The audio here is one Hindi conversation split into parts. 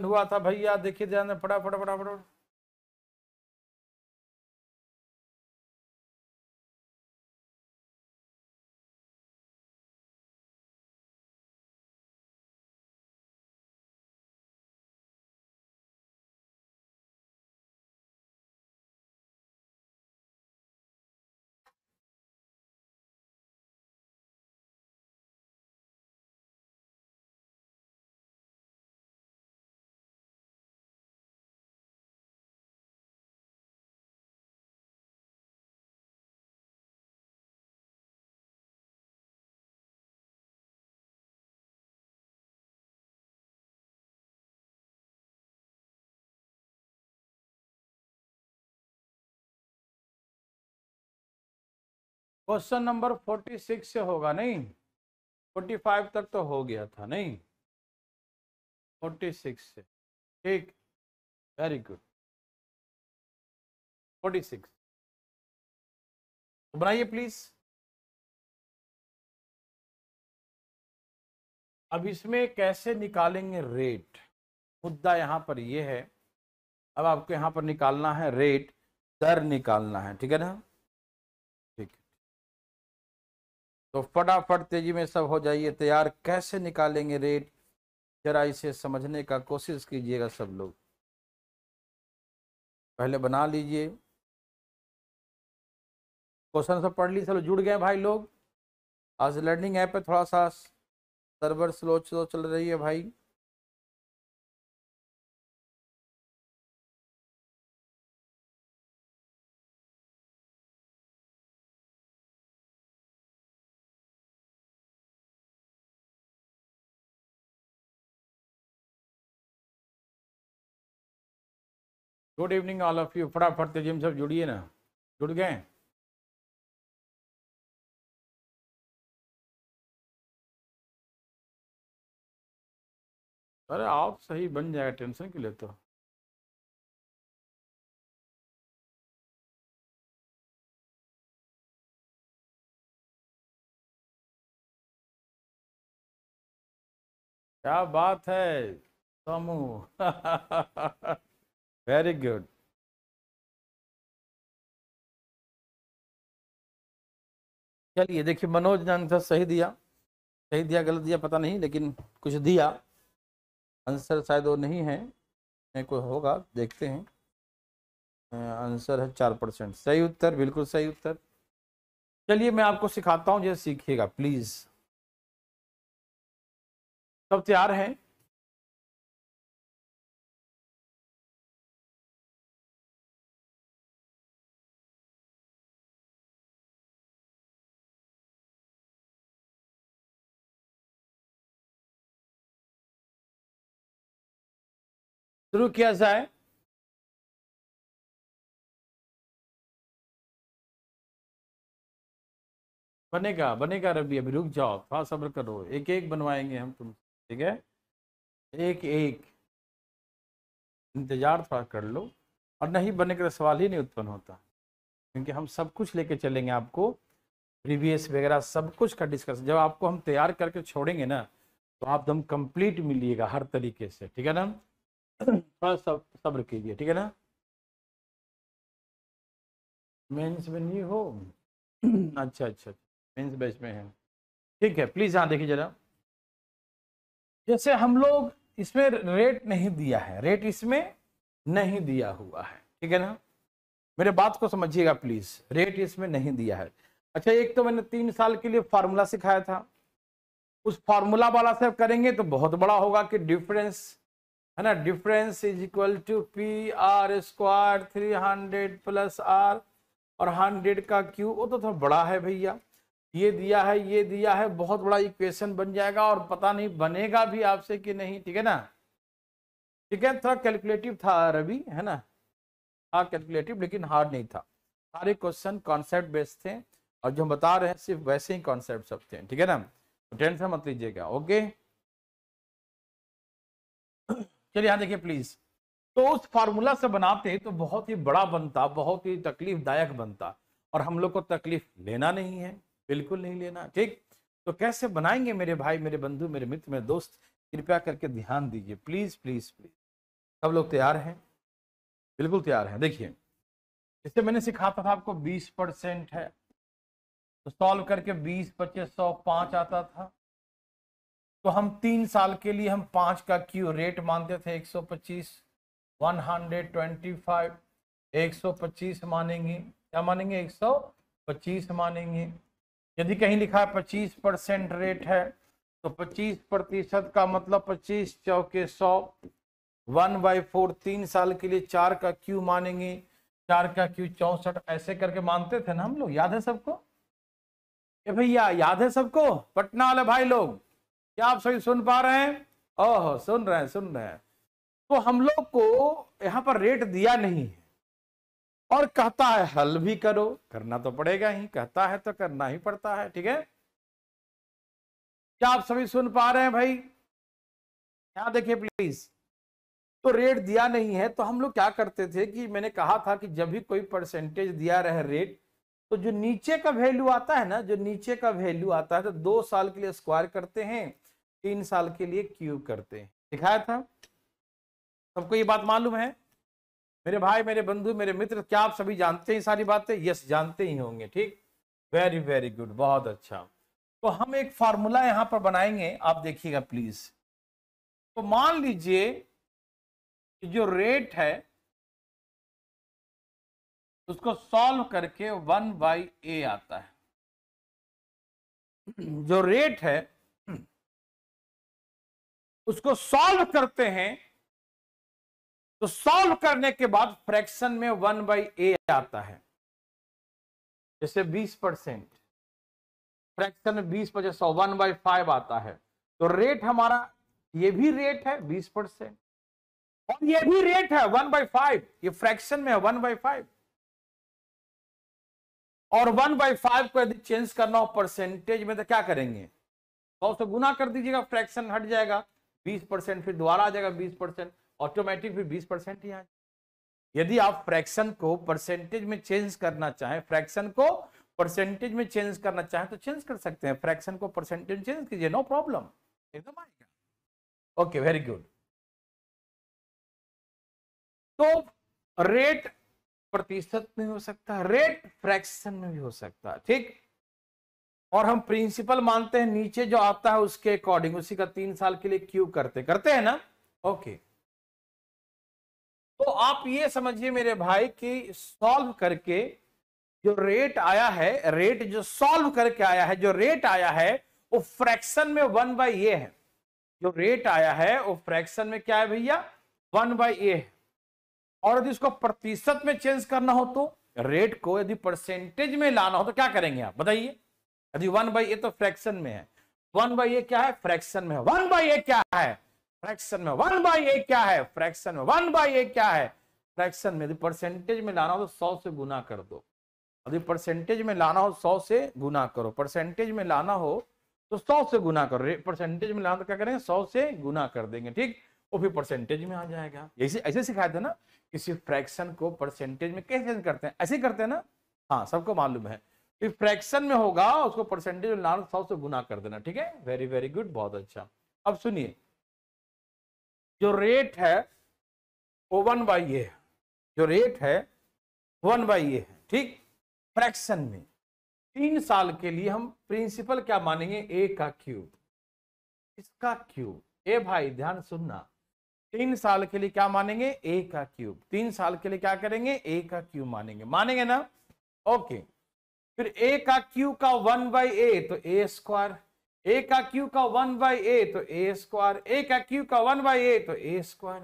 हुआ था भैया, देखिए ध्यान में, फटाफट फटाफट। क्वेश्चन नंबर 46 से होगा नहीं, 45 तक तो हो गया था नहीं, 46 से, ठीक, वेरी गुड। 46 तो बनाइए प्लीज। अब इसमें कैसे निकालेंगे रेट, मुद्दा यहाँ पर ये है। अब आपको यहाँ पर निकालना है रेट, दर निकालना है, ठीक है ना, ठीक है। तो फटाफट तेजी में सब हो जाइए तैयार, कैसे निकालेंगे रेट, जरा इसे समझने का कोशिश कीजिएगा सब लोग, पहले बना लीजिए। क्वेश्चन सब पढ़ ली, चलो जुड़ गए भाई लोग। आज लर्निंग ऐप पे थोड़ा सा सर्वर स्लो चल रही है भाई। Good evening all of you, फटाफट तेजी में सब जुड़िए ना, जुड़ गए। अरे आप सही बन जाएगा, टेंशन क्यों लेते हो। क्या बात है समूह वेरी गुड। चलिए देखिए, मनोज ने आंसर सही दिया, सही दिया गलत दिया पता नहीं, लेकिन कुछ दिया। आंसर शायद वो नहीं है, कोई होगा, देखते हैं। आंसर है 4%, सही उत्तर, बिल्कुल सही उत्तर। चलिए मैं आपको सिखाता हूँ, जैसे सीखिएगा प्लीज। सब तैयार हैं? शुरू किया जाए। बनेगा बनेगा रवि, अभी रुक जाओ, थोड़ा सब्र करो, एक एक बनवाएंगे हम तुम, ठीक है, एक एक, इंतजार थोड़ा कर लो। और नहीं बने का सवाल ही नहीं उत्पन्न होता, क्योंकि हम सब कुछ लेके चलेंगे आपको, प्रीवियस वगैरह सब कुछ का डिस्कस। जब आपको हम तैयार करके छोड़ेंगे ना, तो आप एकदम कंप्लीट मिलिएगा हर तरीके से, ठीक है ना। थोड़ा सब्र कीजिए, ठीक है ना। मेंस में नहीं हो अच्छा अच्छा, मेंस बैच में है, ठीक है। प्लीज हाँ देखिए जरा, जैसे हम लोग इसमें रेट नहीं दिया है, रेट इसमें नहीं दिया हुआ है, ठीक है ना, मेरे बात को समझिएगा प्लीज, रेट इसमें नहीं दिया है। अच्छा, एक तो मैंने 3 साल के लिए फॉर्मूला सिखाया था, उस फॉर्मूला वाला से करेंगे तो बहुत बड़ा होगा कि डिफरेंस, है ना, difference is equal to P R square 300 plus R, और 100 का क्यू, वो तो थोड़ा बड़ा है भैया, ये दिया है ये दिया है, बहुत बड़ा इक्वेशन बन जाएगा, और पता नहीं बनेगा भी आपसे कि नहीं, ठीक है ना। ठीक है, थोड़ा कैलकुलेटिव था रवि, है ना, हाँ कैलकुलेटिव, लेकिन हार्ड नहीं था। सारे क्वेश्चन कॉन्सेप्ट बेस्ड थे, और जो हम बता रहे हैं सिर्फ वैसे ही कॉन्सेप्ट सब थे, ठीक है ना, तो टेंशन मत लीजिएगा, ओके। चलिए यहाँ देखिए प्लीज, तो उस फार्मूला से बनाते तो बहुत ही बड़ा बनता, बहुत ही तकलीफदायक बनता, और हम लोग को तकलीफ लेना नहीं है, बिल्कुल नहीं लेना, ठीक। तो कैसे बनाएंगे मेरे भाई, मेरे बंधु, मेरे मित्र, मेरे दोस्त, कृपया करके ध्यान दीजिए प्लीज प्लीज प्लीज। सब लोग तैयार हैं? बिल्कुल तैयार हैं। देखिए, इससे मैंने सिखाता था आपको 20% है, तो सॉल्व करके 20 25 100 5 आता था। तो हम 3 साल के लिए हम 5 का क्यू रेट मानते थे 125, 125, 125 मानेंगे। क्या मानेंगे? 125 मानेंगे। यदि कहीं लिखा है 25% रेट है, तो 25% का मतलब 25 चौके 100, 1/4 3 साल के लिए 4 का क्यू मानेंगे। 4 का क्यू 64, ऐसे करके मानते थे ना हम लोग। याद है सबको? ये भैया याद है सबको? पटना वाले भाई लोग, क्या आप सभी सुन पा रहे हैं? ओहो, सुन रहे हैं, सुन रहे हैं। तो हम लोग को यहां पर रेट दिया नहीं है और कहता है हल भी करो। करना तो पड़ेगा ही, कहता है तो करना ही पड़ता है। ठीक है, क्या आप सभी सुन पा रहे हैं भाई? यहां देखिए प्लीज। तो रेट दिया नहीं है तो हम लोग क्या करते थे कि मैंने कहा था कि जब भी कोई परसेंटेज दिया रहे रेट, तो जो नीचे का वैल्यू आता है ना, जो नीचे का वैल्यू आता है, तो 2 साल के लिए स्क्वायर करते हैं, 3 साल के लिए क्यूब करते हैं। दिखाया था सबको? ये बात मालूम है मेरे भाई, मेरे बंधु, मेरे मित्र? क्या आप सभी जानते हैं सारी बातें? यस, जानते ही होंगे। ठीक, वेरी वेरी गुड, बहुत अच्छा। तो हम एक फॉर्मूला यहां पर बनाएंगे, आप देखिएगा प्लीज। तो मान लीजिए कि जो रेट है उसको सॉल्व करके 1/a आता है। जो रेट है उसको सॉल्व करते हैं, तो सॉल्व करने के बाद फ्रैक्शन में 1/a आता है। जैसे 20%, फ्रैक्शन में 20 50 100, 1/5 आता है। तो रेट हमारा, ये भी रेट है 20% और ये भी रेट है 1/5। ये फ्रैक्शन में है 1/5। और 1/5 को यदि चेंज करना हो परसेंटेज में, तो क्या करेंगे? 100 से गुना कर दीजिएगा, फ्रैक्शन हट जाएगा 20%, फिर दोबारा आ जाएगा 20%, ऑटोमेटिक फिर 20% ही आ जाएगा। यदि आप फ्रैक्शन को परसेंटेज में चेंज करना चाहें, फ्रैक्शन को परसेंटेज में चेंज करना चाहें तो चेंज कर सकते हैं। फ्रैक्शन को परसेंटेज चेंज कीजिए, नो प्रॉब्लम, एकदम आएगा। Okay, very good. तो रेट प्रतिशत में हो सकता है, रेट फ्रैक्शन में भी हो सकता है। ठीक, और हम प्रिंसिपल मानते हैं, नीचे जो आता है उसके अकॉर्डिंग, उसी का 3 साल के लिए क्यूब करते हैं ना। ओके, तो आप ये समझिए मेरे भाई कि सॉल्व करके जो रेट आया है, रेट जो सॉल्व करके आया है, जो रेट आया है वो फ्रैक्शन में 1/a है। जो रेट आया है वो फ्रैक्शन में क्या है भैया? 1/a है। और यदि इसको प्रतिशत में चेंज करना हो, तो रेट को यदि परसेंटेज में लाना हो तो क्या करेंगे आप बताइए? यदि 1/a तो फ्रैक्शन में है, 1/a क्या है? फ्रैक्शन में है। 1/a क्या है? फ्रैक्शन में। 1/a क्या है? फ्रैक्शन में। 1/a क्या है? फ्रैक्शन में। यदि परसेंटेज में लाना हो तो 100 से गुना कर दो। यदि परसेंटेज में लाना हो 100 से गुना करो। परसेंटेज में लाना हो तो 100 से गुना करो। परसेंटेज में लाना तो क्या करेंगे? 100 से गुना कर देंगे। ठीक, वो फिर परसेंटेज में आ जाएगा। ऐसे ऐसे सिखाया था ना, किसी फ्रैक्शन को परसेंटेज में कैसे चेंज करते हैं? ऐसे करते हैं ना। हाँ, सबको मालूम है। फिर फ्रैक्शन में होगा, उसको परसेंटेज में लाना 100 से गुना कर देना। ठीक है, वेरी वेरी गुड, बहुत अच्छा। अब सुनिए, जो रेट है वो 1/a है। जो रेट है 1/a है। ठीक, फ्रैक्शन में 3 साल के लिए हम प्रिंसिपल क्या मानेंगे? a का क्यूब। इसका क्यूब। ए भाई ध्यान सुनना, 3 साल के लिए क्या मानेंगे? a का क्यूब। 3 साल के लिए क्या करेंगे? a का क्यूब मानेंगे। मानेंगे ना? ओके, फिर a का क्यूब का 1/a तो a स्क्वायर, a का क्यूब का 1/a तो a स्क्वायर, a का क्यूब का 1/a तो a स्क्वायर।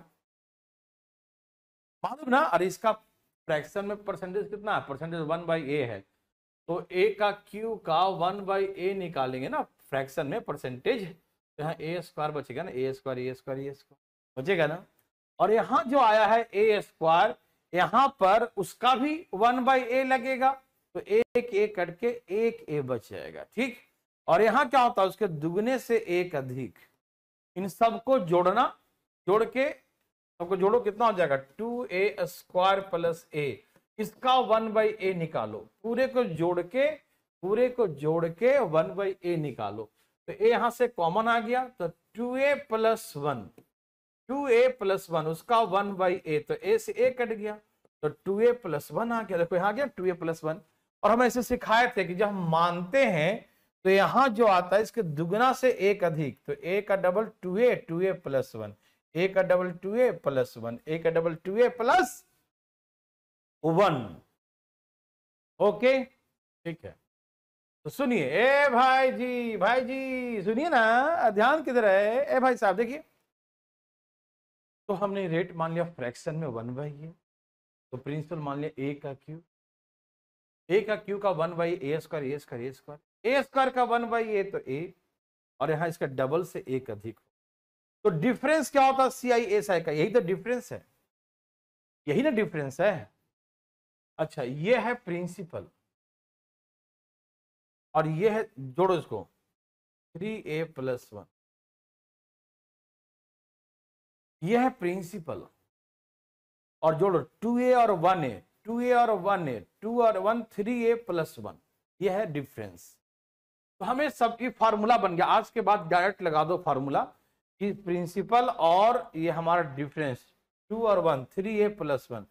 मालूम ना? अरे इसका फ्रैक्शन में परसेंटेज कितना है? परसेंटेज 1/a है, तो a का क्यूब का 1/a निकालेंगे ना फ्रैक्शन में परसेंटेज, तो यहाँ a स्क्वायर बचेगा ना। a square, a square, a square बचेगा ना। और यहाँ जो आया है a स्क्वायर, यहाँ पर उसका भी 1/a लगेगा, तो एक a कट के एक a बच जाएगा। ठीक, और यहाँ क्या होता है? उसके दुगने से एक अधिक। इन सबको जोड़ना, जोड़ के सबको जोड़ो, कितना हो जाएगा? 2a square plus a। इसका 1/a निकालो, पूरे को जोड़ के, पूरे को जोड़ के 1/a निकालो, तो a यहां से कॉमन आ गया, तो 2a + 1 2a प्लस 1, उसका 1/a, तो a से a कट गया, तो 2a प्लस 1 आ गया। देखो यहाँ आ गया 2a प्लस 1। और हम ऐसे सिखाए थे कि जब हम मानते हैं तो यहां जो आता है इसके दुगना से एक अधिक, तो a का डबल 2a प्लस 1, a का डबल 2a प्लस 1, a का डबल 2a प्लस 1। ओके, ठीक है। तो सुनिए, ए भाई जी सुनिए ना, ध्यान किधर है? ए भाई साहब देखिए, तो हमने रेट मान लिया फ्रैक्शन में 1/a, तो प्रिंसिपल मान लिया a का क्यू, a का क्यू का 1/a square, a square, a square, a square का 1/a तो a, और यहां इसका डबल से एक अधिक। तो डिफरेंस क्या होता है CI का? यही तो डिफरेंस है, यही ना डिफरेंस है। अच्छा, ये है प्रिंसिपल और ये है, जोड़ो इसको, 3a प्लस 1, ये है प्रिंसिपल, और जोड़ो 2a और 1a, 2a और 1a, 2 और 1, 3a प्लस 1, ये है डिफरेंस। तो हमें सबकी फार्मूला बन गया, आज के बाद डायरेक्ट लगा दो फार्मूला कि प्रिंसिपल और ये हमारा डिफरेंस 2 और 1, 3a प्लस 1,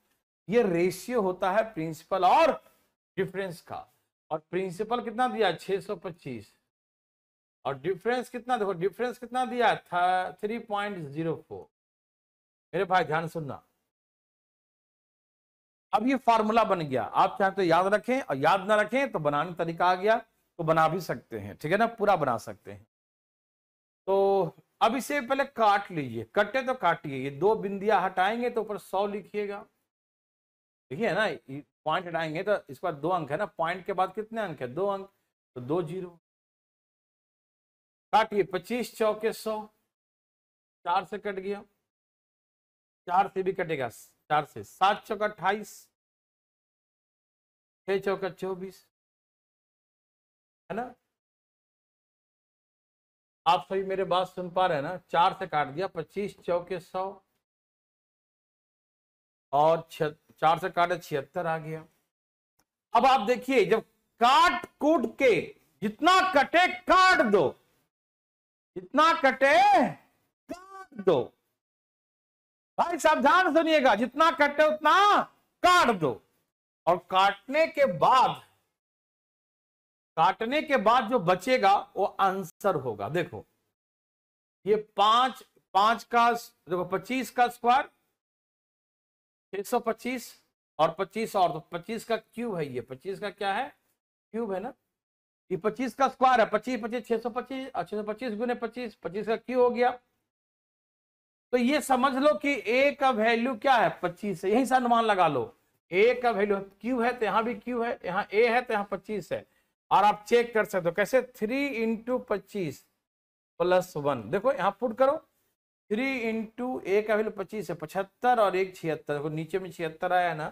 ये रेशियो होता है प्रिंसिपल और डिफरेंस का। और प्रिंसिपल कितना दिया? 625, और डिफरेंस कितना? देखो डिफरेंस कितना दिया था? 3.04। मेरे भाई ध्यान सुनना, अब ये फार्मूला बन गया। आप चाहे तो याद रखें, और याद ना रखें तो बनाने तरीका आ गया, तो बना भी सकते हैं, ठीक है ना, पूरा बना सकते हैं। तो अब इसे पहले काट लीजिए, कटे तो काटिए, ये दो बिंदियां हटाएंगे तो ऊपर 100 लिखिएगा, देखिए ना, पॉइंट हटाएंगे तो इसके बाद 2 अंक है ना, पॉइंट के बाद कितने अंक है? 2 अंक, तो 2 0। काटिए, 25 चौके 100, 4 से कट गया, 4 से भी कटेगा, 4 से, 7 चौका 28, 6 चौका 24, है ना? आप सभी मेरे बात सुन पा रहे हैं ना? 4 से काट दिया, 25 चौके 100, और 4 से काटे 76 आ गया। अब आप देखिए, जब काट कूट के जितना कटे काट दो, जितना कटे काट दो, भाई सावधान सुनिएगा, जितना कटे उतना काट दो। और काटने के बाद जो बचेगा वो आंसर होगा। देखो ये 5 का, देखो 25 का स्क्वायर 625, और 25 और, तो 25 का क्यूब है, ये 25 का क्या है? क्यूब है ना। ये 25 का स्क्वायर है, 25 25 625, और 625 गुने 25, 25 का क्यू हो गया। तो ये समझ लो कि a का वैल्यू क्या है? 25 है, यही से अनुमान लगा लो। a का वैल्यू क्यू है तो यहां भी क्यू है, यहाँ a है तो यहाँ 25 है। और आप चेक कर सकते हो कैसे? 3 इंटू 25 प्लस 1, देखो यहाँ पुट करो, 3 इंटू a का वैल्यू 25 है, 75, और 1 76, देखो नीचे में 76 आया ना,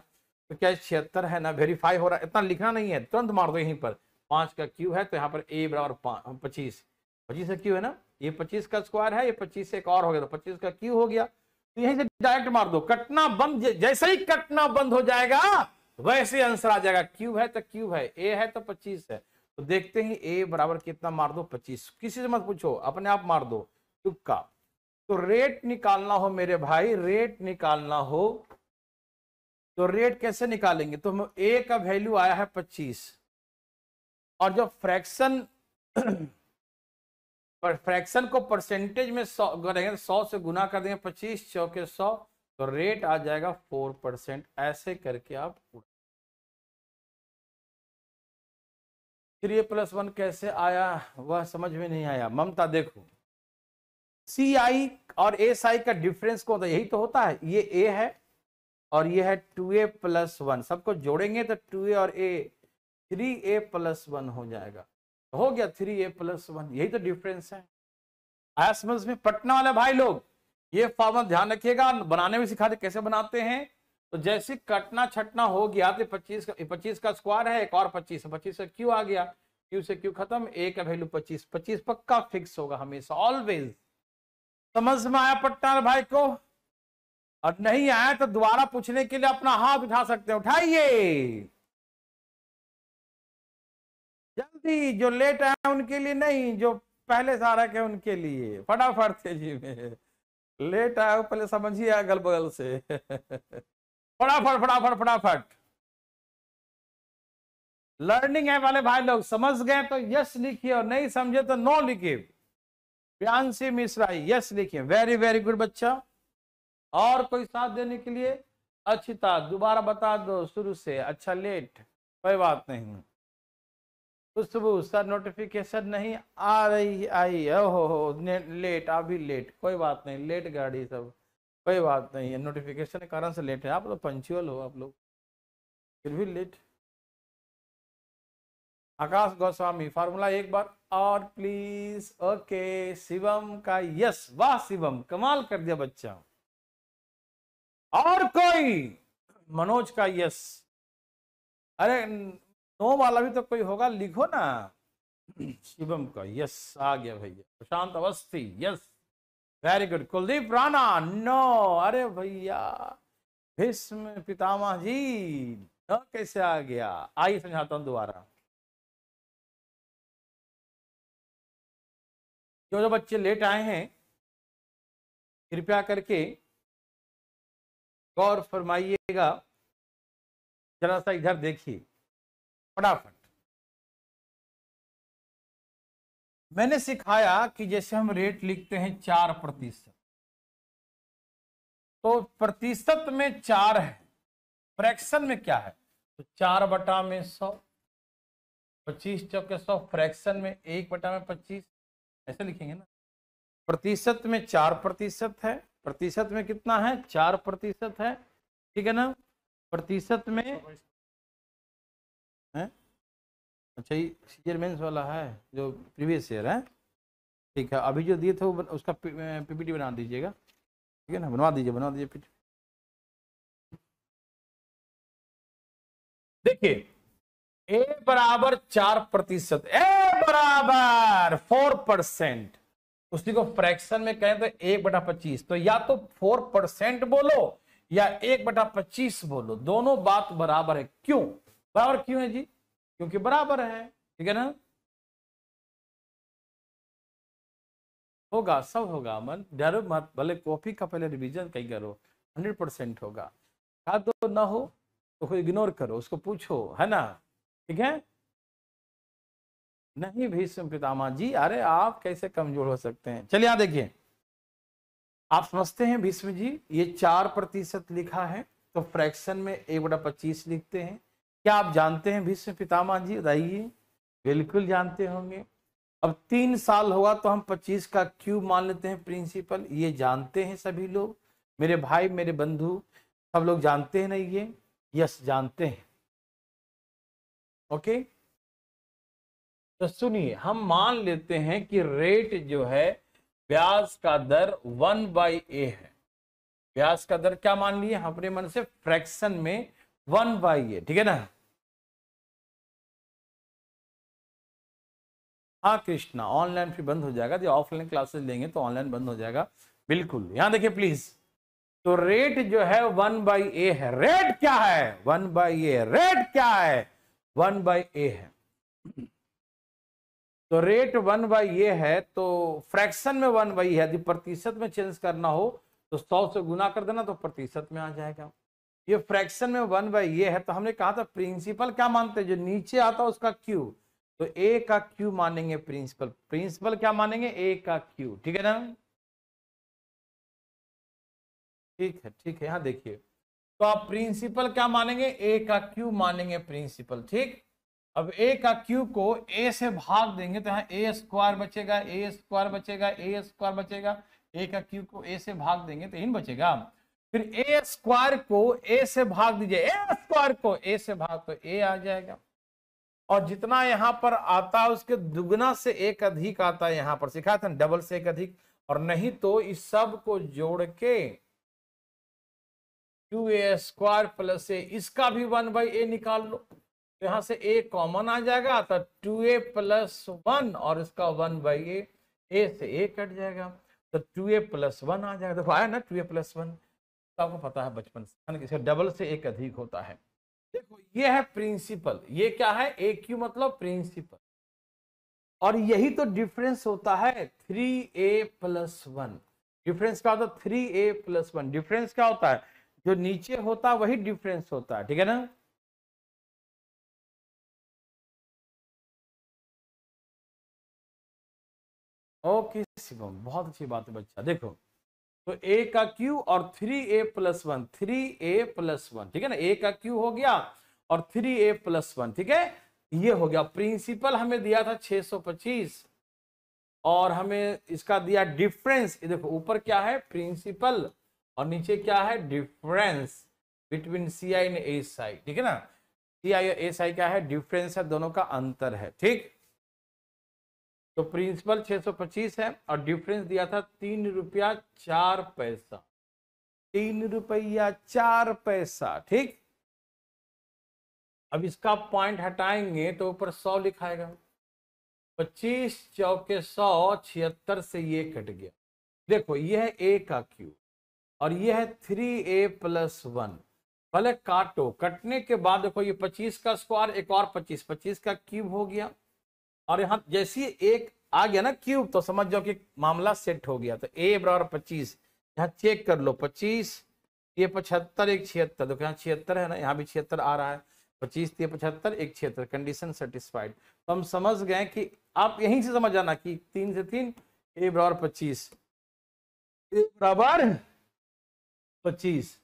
तो क्या 76 है ना? वेरीफाई हो रहा है, इतना लिखना नहीं है, तुरंत मार दो यहीं पर। 5 का क्यू है तो यहाँ पर a बराबर 25, 25 का क्यू है ना, ये 25 का स्क्वायर है, ये 25 से एक और हो गया, तो 25 का क्यू हो गया। तो यहीं से डायरेक्ट मार दो, कटना बंद, जैसे ही कटना बंद हो जाएगा वैसे आंसर आ जाएगा। क्यू है तो क्यू है, ए है तो 25 है, तो देखते ही ए बराबर कितना मार दो? 25। किसी से मत पूछो, अपने आप मार दो, तुक्का। तो रेट निकालना हो मेरे भाई, रेट निकालना हो तो रेट कैसे निकालेंगे? तो ए का वैल्यू आया है 25, और जब फ्रैक्शन फ्रैक्शन को परसेंटेज में 100 करेंगे, 100 से गुना कर देंगे, 25 चौके 100, तो रेट आ जाएगा 4%। ऐसे करके आप 3a प्लस 1 कैसे आया वह समझ में नहीं आया। ममता देखो, CI और SI का डिफरेंस को, यही तो होता है, ये a है और ये है 2a प्लस 1, सबको जोड़ेंगे तो 2a और a 3a प्लस 1 हो जाएगा, हो गया 3a प्लस 1, यही तो डिफरेंस है। आया समझ में? पटना वाले भाई लोग ये फॉर्मूला ध्यान रखिएगा, बनाने में सिखाते कैसे बनाते हैं। तो जैसे कटना छटना हो गया तो 25 का स्क्वायर है, एक और 25, 25 का क्यू आ गया, क्यू से क्यू खत्म, ए का वैल्यू 25, 25 पक्का फिक्स होगा हमेशा, ऑलवेज। समझ में आया पटना भाई को? और नहीं आया तो दोबारा पूछने के लिए अपना हाथ उठा सकते हैं, उठाइए जल्दी, जो लेट आए उनके लिए नहीं, जो पहले से आ रहे उनके लिए, फटाफट तेजी में लेट आया हो पहले समझिए अगल बगल से। फटाफट फटाफट फटाफट। लर्निंग है वाले भाई लोग, समझ गए तो यस लिखिए और नहीं समझे तो नो लिखिए। प्रियांशी मिश्रा यस लिखिए, वेरी वेरी गुड बच्चा। और कोई साथ देने के लिए? अक्षिता दोबारा बता दो शुरू से। अच्छा लेट, कोई बात नहीं। खुशबू सर नोटिफिकेशन नहीं आ रही, आई हो लेट, अभी लेट, कोई बात नहीं, लेट गाड़ी सब, कोई बात नहीं है, नोटिफिकेशन के कारण से लेट है। आप लोग पंचुअल हो, आप लोग फिर भी लेट। आकाश गोस्वामी फार्मूला एक बार और प्लीज। ओके शिवम का यस, वाह शिवम कमाल कर दिया बच्चा। और कोई? मनोज का यस। अरे नो वाला भी तो कोई होगा, लिखो ना। शिवम का यस आ गया भैया। Prashant Awasthi yes, very good. Kuldeep Rana no, अरे भैया भीष्म पितामह जी नो कैसे आ गया? आइए समझाता हूं दोबारा। जो बच्चे लेट आए हैं कृपया करके गौर फरमाइएगा, जरा सा इधर देखिए फटाफट। मैंने सिखाया कि जैसे हम रेट लिखते हैं 4%, तो प्रतिशत में 4 है, फ्रैक्शन में क्या है? तो 4/100, 25 चौके 100, फ्रैक्शन में 1/25, ऐसे लिखेंगे ना। प्रतिशत में 4% है, प्रतिशत में कितना है? 4% है, ठीक है ना। प्रतिशत में है, अच्छा ये सीजर मेंस वाला है जो प्रीवियस ईयर है, ठीक है। अभी जो दिए थे वो उसका पीपीटी बना दीजिएगा, ठीक है ना, बनवा दीजिए पीपीटी। देखिए ए बराबर 4%, ए बराबर 4%, उसी को फ्रैक्शन में कहें तो 1/25, तो या तो 4% बोलो या 1/25 बोलो, दोनों बात बराबर है। क्यों बराबर? क्यों है जी? क्योंकि बराबर है, ठीक है ना। होगा, सब होगा, मन डरो मत, भले कॉपी का पहले रिवीजन कहीं करो, 100% होगा। याद तो ना हो तो कोई इग्नोर करो, उसको पूछो, है ना, ठीक है। नहीं भीष्म पितामह जी, अरे आप कैसे कमजोर हो सकते हैं? चलिए यहां देखिए, आप समझते हैं भीष्म जी, ये 4% लिखा है तो फ्रैक्शन में 1/25 लिखते हैं। क्या आप जानते हैं भीष्म पितामह जी? बताइए। बिल्कुल जानते होंगे। अब 3 साल होगा तो हम 25 का क्यूब मान लेते हैं प्रिंसिपल, ये जानते हैं सभी लोग, मेरे भाई मेरे बंधु सब लोग जानते हैं ना ये? यस जानते हैं। ओके, तो सुनिए, हम मान लेते हैं कि रेट जो है ब्याज का दर 1/a है। ब्याज का दर क्या मान लिए अपने मन से? फ्रैक्शन में 1/a, ठीक है ना। हाँ कृष्णा, ऑनलाइन फिर बंद हो जाएगा, जो ऑफलाइन क्लासेस लेंगे तो ऑनलाइन बंद हो जाएगा, बिल्कुल। यहां देखिए प्लीज, तो रेट जो है 1/a है। रेट क्या है? 1/a। रेट क्या है? 1/a है। तो रेट 1/a है, तो फ्रैक्शन में 1/a है। यदि प्रतिशत में चेंज करना हो तो 100 से गुना कर देना तो प्रतिशत में आ जाएगा। ये फ्रैक्शन में 1/a है, तो हमने कहा था प्रिंसिपल क्या मानते हैं? जो नीचे आता है उसका क्यू, तो a का क्यू मानेंगे प्रिंसिपल। प्रिंसिपल क्या मानेंगे? a का क्यू, ठीक है ना। ठीक है, ठीक है, यहां देखिए, तो आप प्रिंसिपल क्या मानेंगे? a का क्यू मानेंगे प्रिंसिपल, ठीक। अब a का क्यू को a से भाग देंगे तो यहाँ a स्क्वायर बचेगा, a स्क्वायर बचेगा, a स्क्वायर बचेगा। a का क्यू को a से भाग देंगे तो इन बचेगा। फिर a स्क्वायर को a से भाग दीजिए, a स्क्वायर को a से भाग तो a आ जाएगा। और जितना यहां पर आता है उसके दुगना से एक अधिक आता है, यहां पर सिखाया था डबल से एक अधिक। और नहीं तो इस सब को जोड़ के 2a स्क्वायर प्लस a, इसका भी 1/a निकाल लो, तो यहां से a कॉमन आ जाएगा, तो 2a + 1 और इसका 1/a, a से a कट जाएगा तो 2a + 1 आ जाएगा। देखो आया ना 2a + 1, तो आपको पता है बचपन से इसका डबल से एक अधिक होता है। देखो ये है प्रिंसिपल, ये क्या है? ए क्यू मतलब प्रिंसिपल। और यही तो डिफरेंस होता है 3a + 1। डिफरेंस क्या होता है 3a+1। डिफरेंस क्या होता है, जो नीचे होता है वही डिफरेंस होता है, ठीक है ना। ओके शिवम, बहुत अच्छी बात है बच्चा। देखो तो a का क्यू और 3a+1, 3a+1, ठीक है ना। a का क्यू हो गया और 3a+1, ठीक है। ये हो गया। प्रिंसिपल हमें दिया था 625 और हमें इसका दिया डिफरेंस। ये देखो ऊपर क्या है प्रिंसिपल और नीचे क्या है difference between C I and S I, ठीक है ना। सी आई और एस आई क्या है, डिफरेंस है, दोनों का अंतर है, ठीक। तो प्रिंसिपल 625 है और डिफरेंस दिया था 3 रुपया 4 पैसा, 3 रुपया 4 पैसा, ठीक। अब इसका पॉइंट हटाएंगे तो ऊपर 100 लिखाएगा। 25 चौके 100, 76 से ये कट गया। देखो ये है a का क्यूब और ये है 3a+1। पहले काटो, कटने के बाद देखो ये 25 का स्क्वायर, एक और 25, 25 का क्यूब हो गया। और यहां जैसे एक आ गया ना क्यूब तो समझ जाओ कि मामला सेट हो गया। तो a बराबर 25, यहाँ चेक कर लो 25, ये 75, एक 76। देखो यहाँ 76 है ना, यहाँ भी 76 आ रहा है। 25 ये 75, एक 76, कंडीशन सेटिस्फाइड। तो हम समझ गए कि आप यहीं से समझ जाना कि 3 से 3, a बराबर 25, a बराबर 25।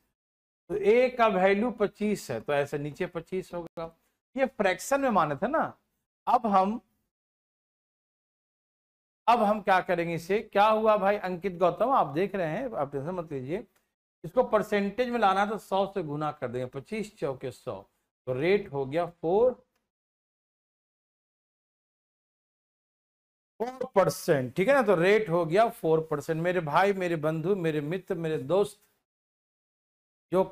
तो a का वैल्यू 25 है तो ऐसे नीचे 25 होगा। ये फ्रैक्शन में माने थे ना। अब हम क्या करेंगे, इसे क्या हुआ भाई अंकित गौतम, आप देख रहे हैं, आप टेंशन मत लीजिए। इसको परसेंटेज में लाना है तो 100 से गुना कर देंगे। 25 चौके 100, तो रेट हो गया 4%, ठीक है ना। तो रेट हो गया 4%। मेरे भाई, मेरे बंधु, मेरे मित्र, मेरे दोस्त जो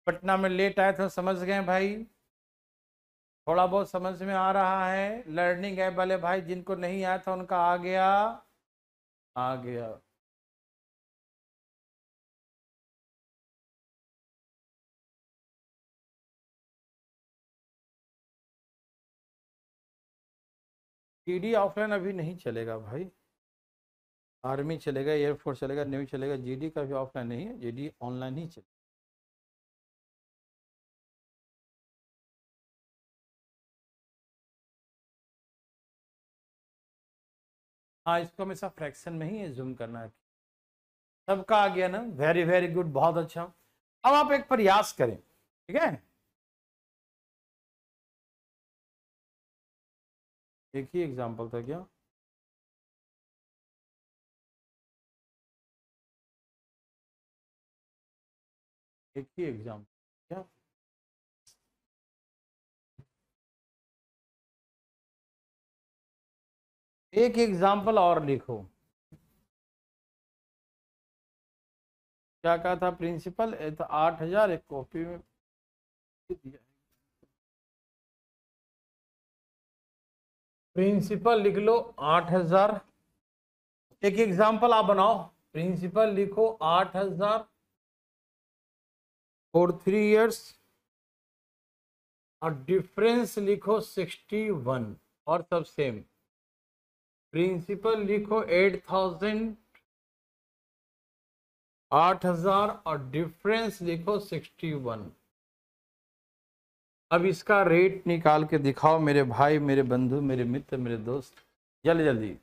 पटना में लेट आए थे समझ गए भाई, थोड़ा बहुत समझ में आ रहा है। लर्निंग ऐप वाले भाई जिनको नहीं आया था उनका आ गया, आ गया। जीडी ऑफलाइन अभी नहीं चलेगा भाई। आर्मी चलेगा, एयरफोर्स चलेगा, नेवी चलेगा, जीडी का भी ऑफलाइन नहीं है, जीडी ऑनलाइन ही चलेगा। हाँ इसको हमेशा फ्रैक्शन में ही जूम करना है। सबका आ गया ना, वेरी वेरी गुड, बहुत अच्छा। अब आप एक प्रयास करें, ठीक है। एक ही एग्जाम्पल था क्या? एक ही एग्जाम्पल क्या? एक एग्जाम्पल और लिखो। क्या कहा था प्रिंसिपल? तो 8,000 एक कॉपी में दिया। प्रिंसिपल लिख लो 8,000। एक एग्जाम्पल आप बनाओ। प्रिंसिपल लिखो 8,000 फॉर 3 years और डिफरेंस लिखो 61 और सब सेम। प्रिंसिपल लिखो 8,000, 8,000 और डिफरेंस लिखो 61। अब इसका रेट निकाल के दिखाओ मेरे भाई, मेरे बंधु, मेरे मित्र, मेरे दोस्त, जल्दी जल्दी।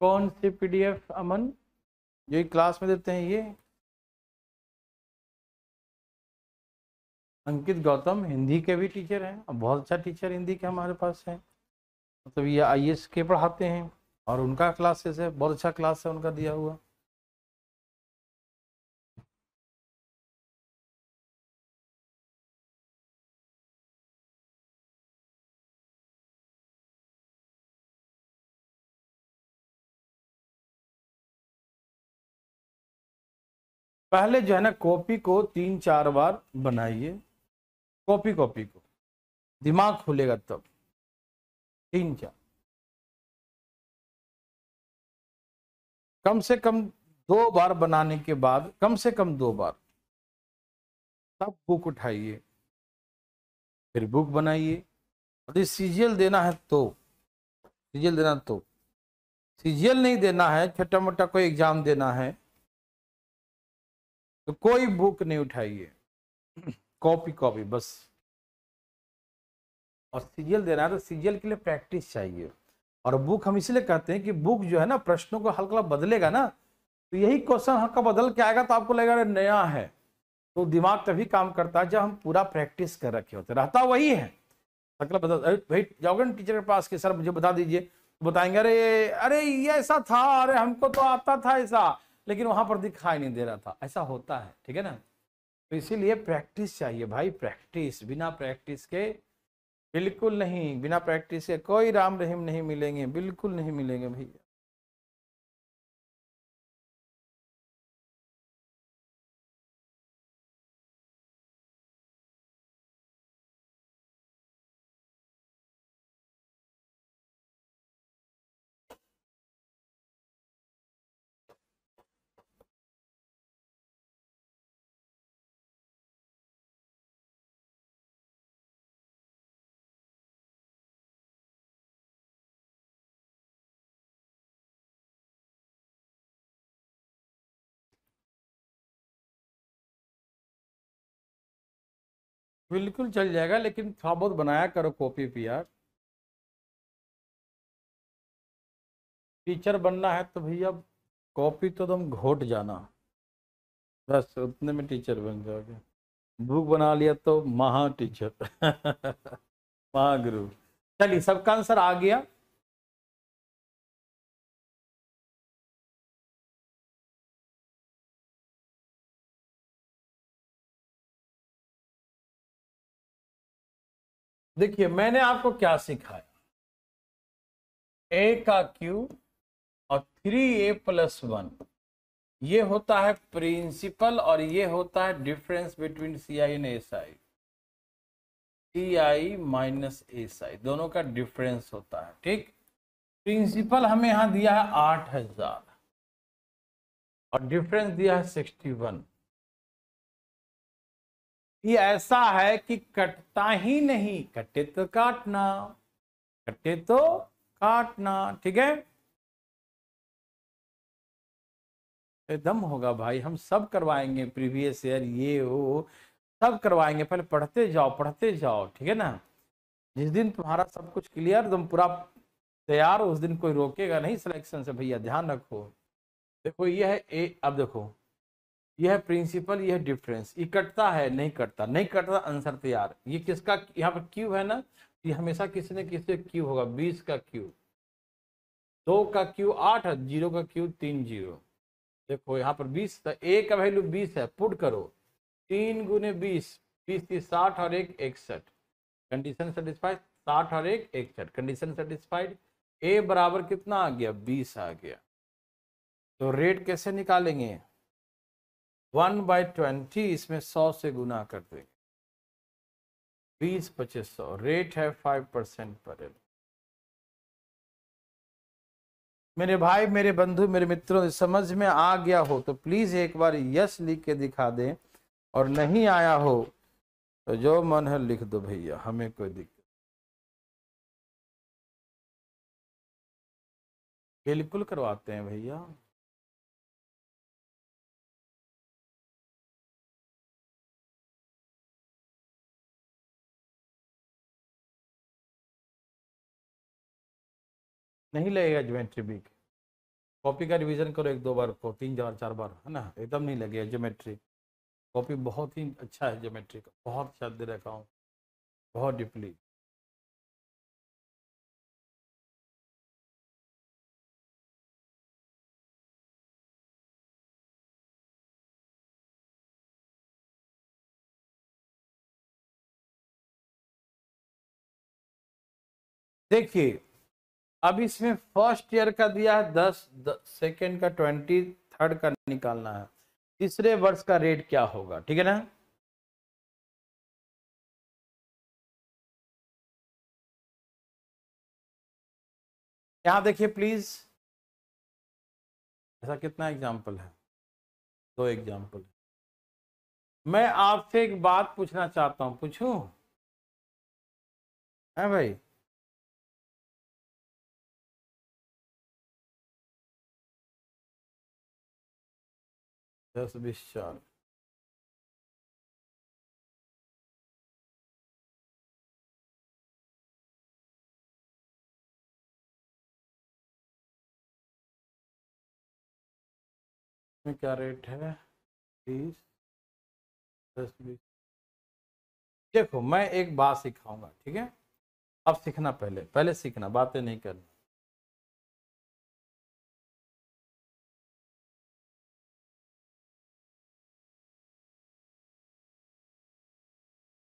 कौन सी पीडीएफ अमन? जो क्लास में देते हैं ये? अंकित गौतम हिंदी के भी टीचर हैं, और बहुत अच्छा टीचर हिंदी के हमारे पास है। मतलब ये आईएएस के पढ़ाते हैं और उनका क्लासेस है, बहुत अच्छा क्लास है उनका दिया हुआ। पहले जो है ना कॉपी को 3-4 बार बनाइए, कॉपी कॉपी को, दिमाग खुलेगा तब। 3-4 कम से कम 2 बार बनाने के बाद, कम से कम 2 बार तब बुक उठाइए, फिर बुक बनाइए। यदि सीजीएल देना है तो सीजीएल देना, तो सीजीएल नहीं देना है, छोटा मोटा कोई एग्जाम देना है, तो कोई बुक नहीं उठाइए, कॉपी कॉपी बस। और सीजीएल देना है तो सीजीएल के लिए प्रैक्टिस चाहिए। और बुक हम इसलिए कहते हैं कि बुक जो है ना, प्रश्नों को हल्का बदलेगा ना, तो यही क्वेश्चन हल्का बदल के आएगा तो आपको लगेगा नया है। तो दिमाग तभी काम करता है जब हम पूरा प्रैक्टिस कर रखे होते, रहता वही है, हल्का बदल। भाई जाओगे ना टीचर के पास कि सर मुझे बता दीजिए, तो बताएंगे अरे अरे ये ऐसा था, अरे हमको तो आता था ऐसा, लेकिन वहां पर दिखाई नहीं दे रहा था। ऐसा होता है, ठीक है ना। तो इसीलिए प्रैक्टिस चाहिए भाई, प्रैक्टिस। बिना प्रैक्टिस के बिल्कुल नहीं, बिना प्रैक्टिस के कोई राम रहीम नहीं मिलेंगे, बिल्कुल नहीं मिलेंगे भैया। बिल्कुल चल जाएगा, लेकिन थोड़ा बहुत बनाया करो कॉपी पे यार। टीचर बनना है तो भैया कॉपी तो तुम घोट जाना, बस उतने में टीचर बन जाओगे। बुक बना लिया तो महा टीचर महागुरु। चलिए, सबका आंसर आ गया। देखिए मैंने आपको क्या सिखाया, ए का क्यू और 3a+1, ये होता है प्रिंसिपल, और ये होता है difference between C I and S I. C I minus S I, दोनों का डिफरेंस होता है, ठीक। प्रिंसिपल हमें यहां दिया है 8000 और डिफरेंस दिया है 61। ये ऐसा है कि कटता ही नहीं, कटे तो काटना, कटे तो काटना, ठीक है। एकदम होगा भाई, हम सब करवाएंगे, प्रीवियस ईयर ये वो सब करवाएंगे। पहले पढ़ते जाओ, पढ़ते जाओ, ठीक है ना। जिस दिन तुम्हारा सब कुछ क्लियर, तुम पूरा तैयार हो, उस दिन कोई रोकेगा नहीं सिलेक्शन से भैया, ध्यान रखो। देखो ये है ए, अब देखो ये है प्रिंसिपल, ये है डिफरेंस। ये कटता है, नहीं कटता, नहीं कटता, आंसर तैयार। ये किसका, यहाँ पर क्यू है ना, ये हमेशा किसी न किसी क्यू होगा। 20 का क्यू, 2 का क्यू 8 है, 0 का क्यू 3 0। देखो यहाँ पर 20, तो ए का वैल्यू 20 है, पुट करो 3 × 20, 20 × 60 और 1 61। कंडीशन सेटिस्फाइड, 60 और 1 61, कंडीशन सेटिस्फाइड। ए बराबर कितना आ गया, 20 आ गया। तो रेट कैसे निकालेंगे, 1/20, इसमें 100 से गुना कर देंगे, 20 2500, रेट है 5% पर एनम। मेरे भाई, मेरे बंधु, मेरे मित्रों, समझ में आ गया हो तो प्लीज एक बार यस लिख के दिखा दें, और नहीं आया हो तो जो मन है लिख दो भैया, हमें कोई दिक्कत। बिल्कुल करवाते हैं भैया। नहीं लगेगा ज्योमेट्री वीक, कॉपी का रिवीजन करो 1 2 बार को, 3 4 4 बार, है ना, एकदम नहीं लगेगा ज्योमेट्री। कॉपी बहुत ही अच्छा है ज्योमेट्री का, बहुत अच्छा दे रखा हूँ, बहुत डीपली। देखिए अब इसमें फर्स्ट ईयर का दिया है 10, सेकेंड का 20, थर्ड का निकालना है, तीसरे वर्ष का रेट क्या होगा, ठीक है ना। यहाँ देखिए प्लीज, ऐसा कितना एग्जाम्पल है, 2 एग्जाम्पल। मैं आपसे एक बात पूछना चाहता हूं, पूछूं? है भाई? दस बीस चार, में क्या रेट है? 20, 10, 20। देखो मैं एक बात सिखाऊंगा, ठीक है? अब सीखना, पहले पहले सीखना, बातें नहीं करनी।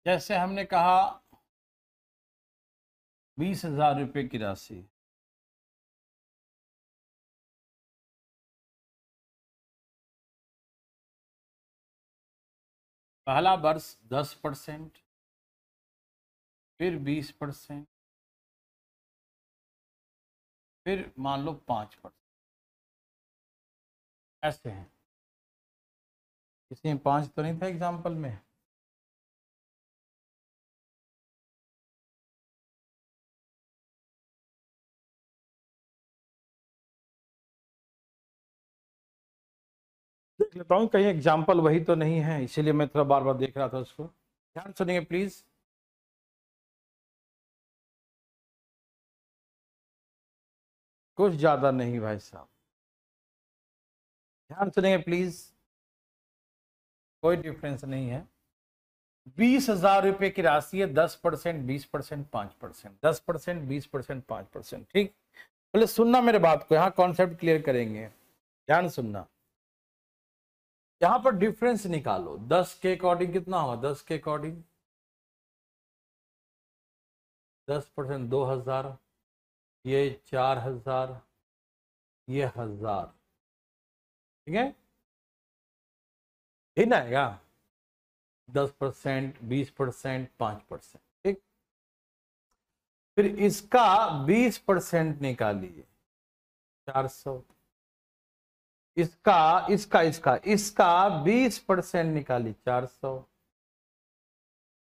जैसे हमने कहा 20,000 रुपये की राशि, पहला वर्ष 10%, फिर 20%, फिर मान लो 5%, ऐसे हैं। इसमें 5 तो नहीं था एग्जाम्पल में? देख लेता हूँ कहीं एग्जाम्पल वही तो नहीं है, इसीलिए मैं थोड़ा बार बार देख रहा था उसको। ध्यान सुनिए प्लीज। कुछ ज्यादा नहीं भाई साहब, ध्यान सुनिए प्लीज, कोई डिफरेंस नहीं है। 20,000 रुपये की राशि है, 10%, 20%, 5%, 10%, 20%, 5%, ठीक? बोले सुनना मेरे बात को, यहाँ कॉन्सेप्ट क्लियर करेंगे, ध्यान सुनना। यहाँ पर डिफरेंस निकालो, 10 के अकॉर्डिंग कितना होगा? 10 के अकॉर्डिंग 10%, 2,000, ये 4,000, ये 1,000, ठीक है? ही ना आएगा? 10%, 20%, 5%, ठीक? फिर इसका 20% निकालिए, 400। इसका इसका इसका इसका 20% निकालिए, 400।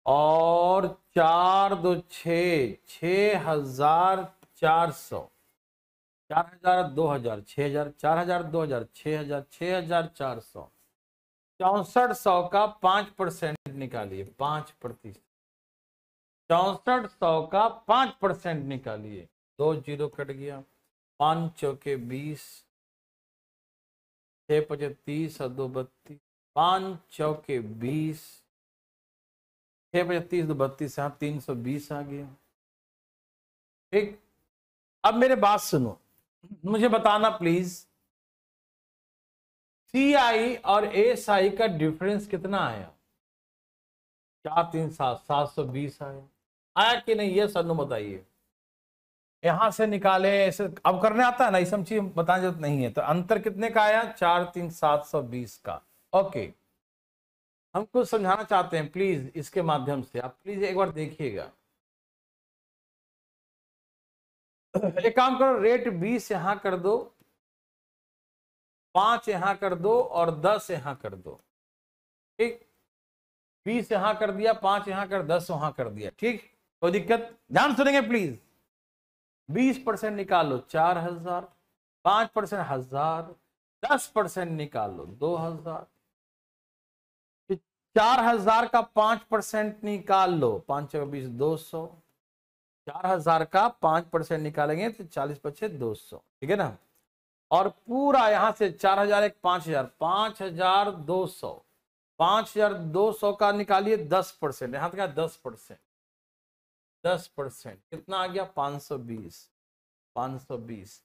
और 4 2 6, 6,400। 4,000, 2,000, 6,000, 4,000, 2,000, 6,000, 6,400। 6400 का 5% निकालिए, 5%। 6400 का 5% निकालिए, 2 जीरो कट गया, 5 चौके 20, 6 पचे 30 और 2 32, 5 चौके 20, 6 पचे 30, 2 32, 320 आ गया, ठीक? अब मेरे बात सुनो, मुझे बताना प्लीज, CI और SI का डिफरेंस कितना आया? 4 3 7, 720 आया। आया कि नहीं, ये सन्नू बताइए। यहां से निकाले ऐसे, अब करने आता है ना, ये सब चीज बताने जरूरत नहीं है। तो अंतर कितने का आया? 4 3 720 का। ओके, हम कुछ समझाना चाहते हैं प्लीज, इसके माध्यम से आप प्लीज एक बार देखिएगा। एक काम करो, रेट 20 यहां कर दो, 5 यहां कर दो और 10 यहां कर दो, ठीक? 20 यहां कर दिया, 5 यहां कर, 10 वहां कर दिया, ठीक? कोई दिक्कत? ध्यान सुनेंगे प्लीज। 20% निकालो, 4,000, 5% 1,000, 10% निकालो, 2,000। 4,000 का 5% निकाल लो, 5 चौके 20, 200। 4,000 का 5% निकालेंगे तो 40 पचे 200, ठीक है ना? और पूरा यहां से 4,000 एक 5,000, 5,200। 5,200 का निकालिए 10%, यहां तक 10%। 10% कितना आ गया? 520। 520।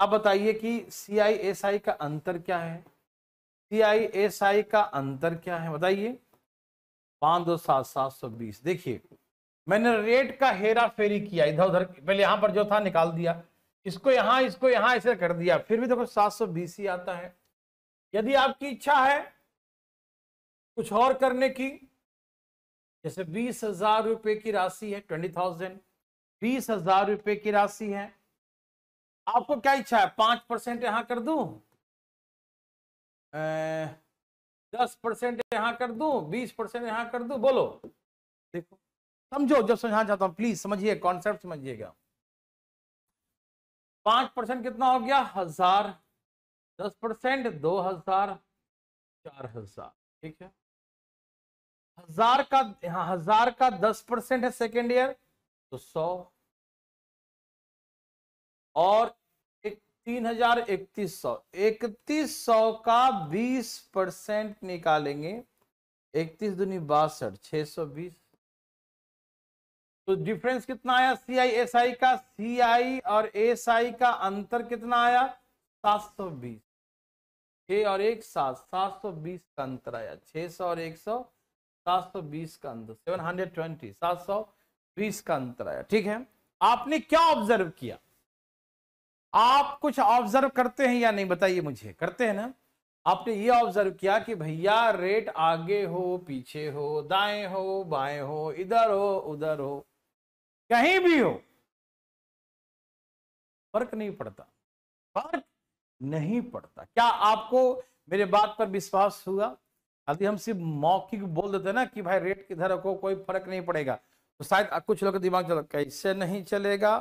अब बताइए कि CI/SI का अंतर क्या है? CI/SI का अंतर क्या है बताइए? 5 2 7, 720। देखिए मैंने रेट का हेरा फेरी किया, इधर उधर, पहले यहां पर जो था निकाल दिया, इसको यहां ऐसे कर दिया, फिर भी देखो 720 ही आता है। यदि आपकी इच्छा है कुछ और करने की, जैसे 20,000 रुपए की राशि है, 20,000, 20,000 रुपए की राशि है, आपको क्या इच्छा है? 5% यहां कर दूं, 10% यहां कर दूं, 20% यहां कर दूं, बोलो देखो, समझो, जब समझाना चाहता हूं प्लीज समझिए, कॉन्सेप्ट समझिएगा। 5% कितना हो गया? 1000, 10% 2000, 4000, ठीक है। 1000 का, हाँ 1000 का 10% है सेकेंड ईयर तो 100, और 3000, 3100, 3100 का 20% निकालेंगे, 31 दूनी 62, 620। तो डिफरेंस कितना आया सीआई एसआई का? सीआई और एसआई का अंतर कितना आया? 720। 6 और 1 7, 720 का अंतर आया। 600 और 100, 720 का अंतर, 720, 720 का अंतर आया, ठीक है। आपने क्या ऑब्जर्व किया? आप कुछ ऑब्जर्व करते हैं या नहीं, बताइए मुझे, करते हैं ना? आपने ये ऑब्जर्व किया कि भैया रेट आगे हो, पीछे हो, दाएं हो, बाएं हो, इधर हो, उधर हो, कहीं भी हो, फर्क नहीं पड़ता, फर्क नहीं पड़ता। क्या आपको मेरे बात पर विश्वास हुआ? यदि हम सिर्फ मौखिक बोल देते ना कि भाई रेट किधर रखो, कोई फर्क नहीं पड़ेगा, तो शायद कुछ लोग दिमाग चला, कैसे नहीं चलेगा,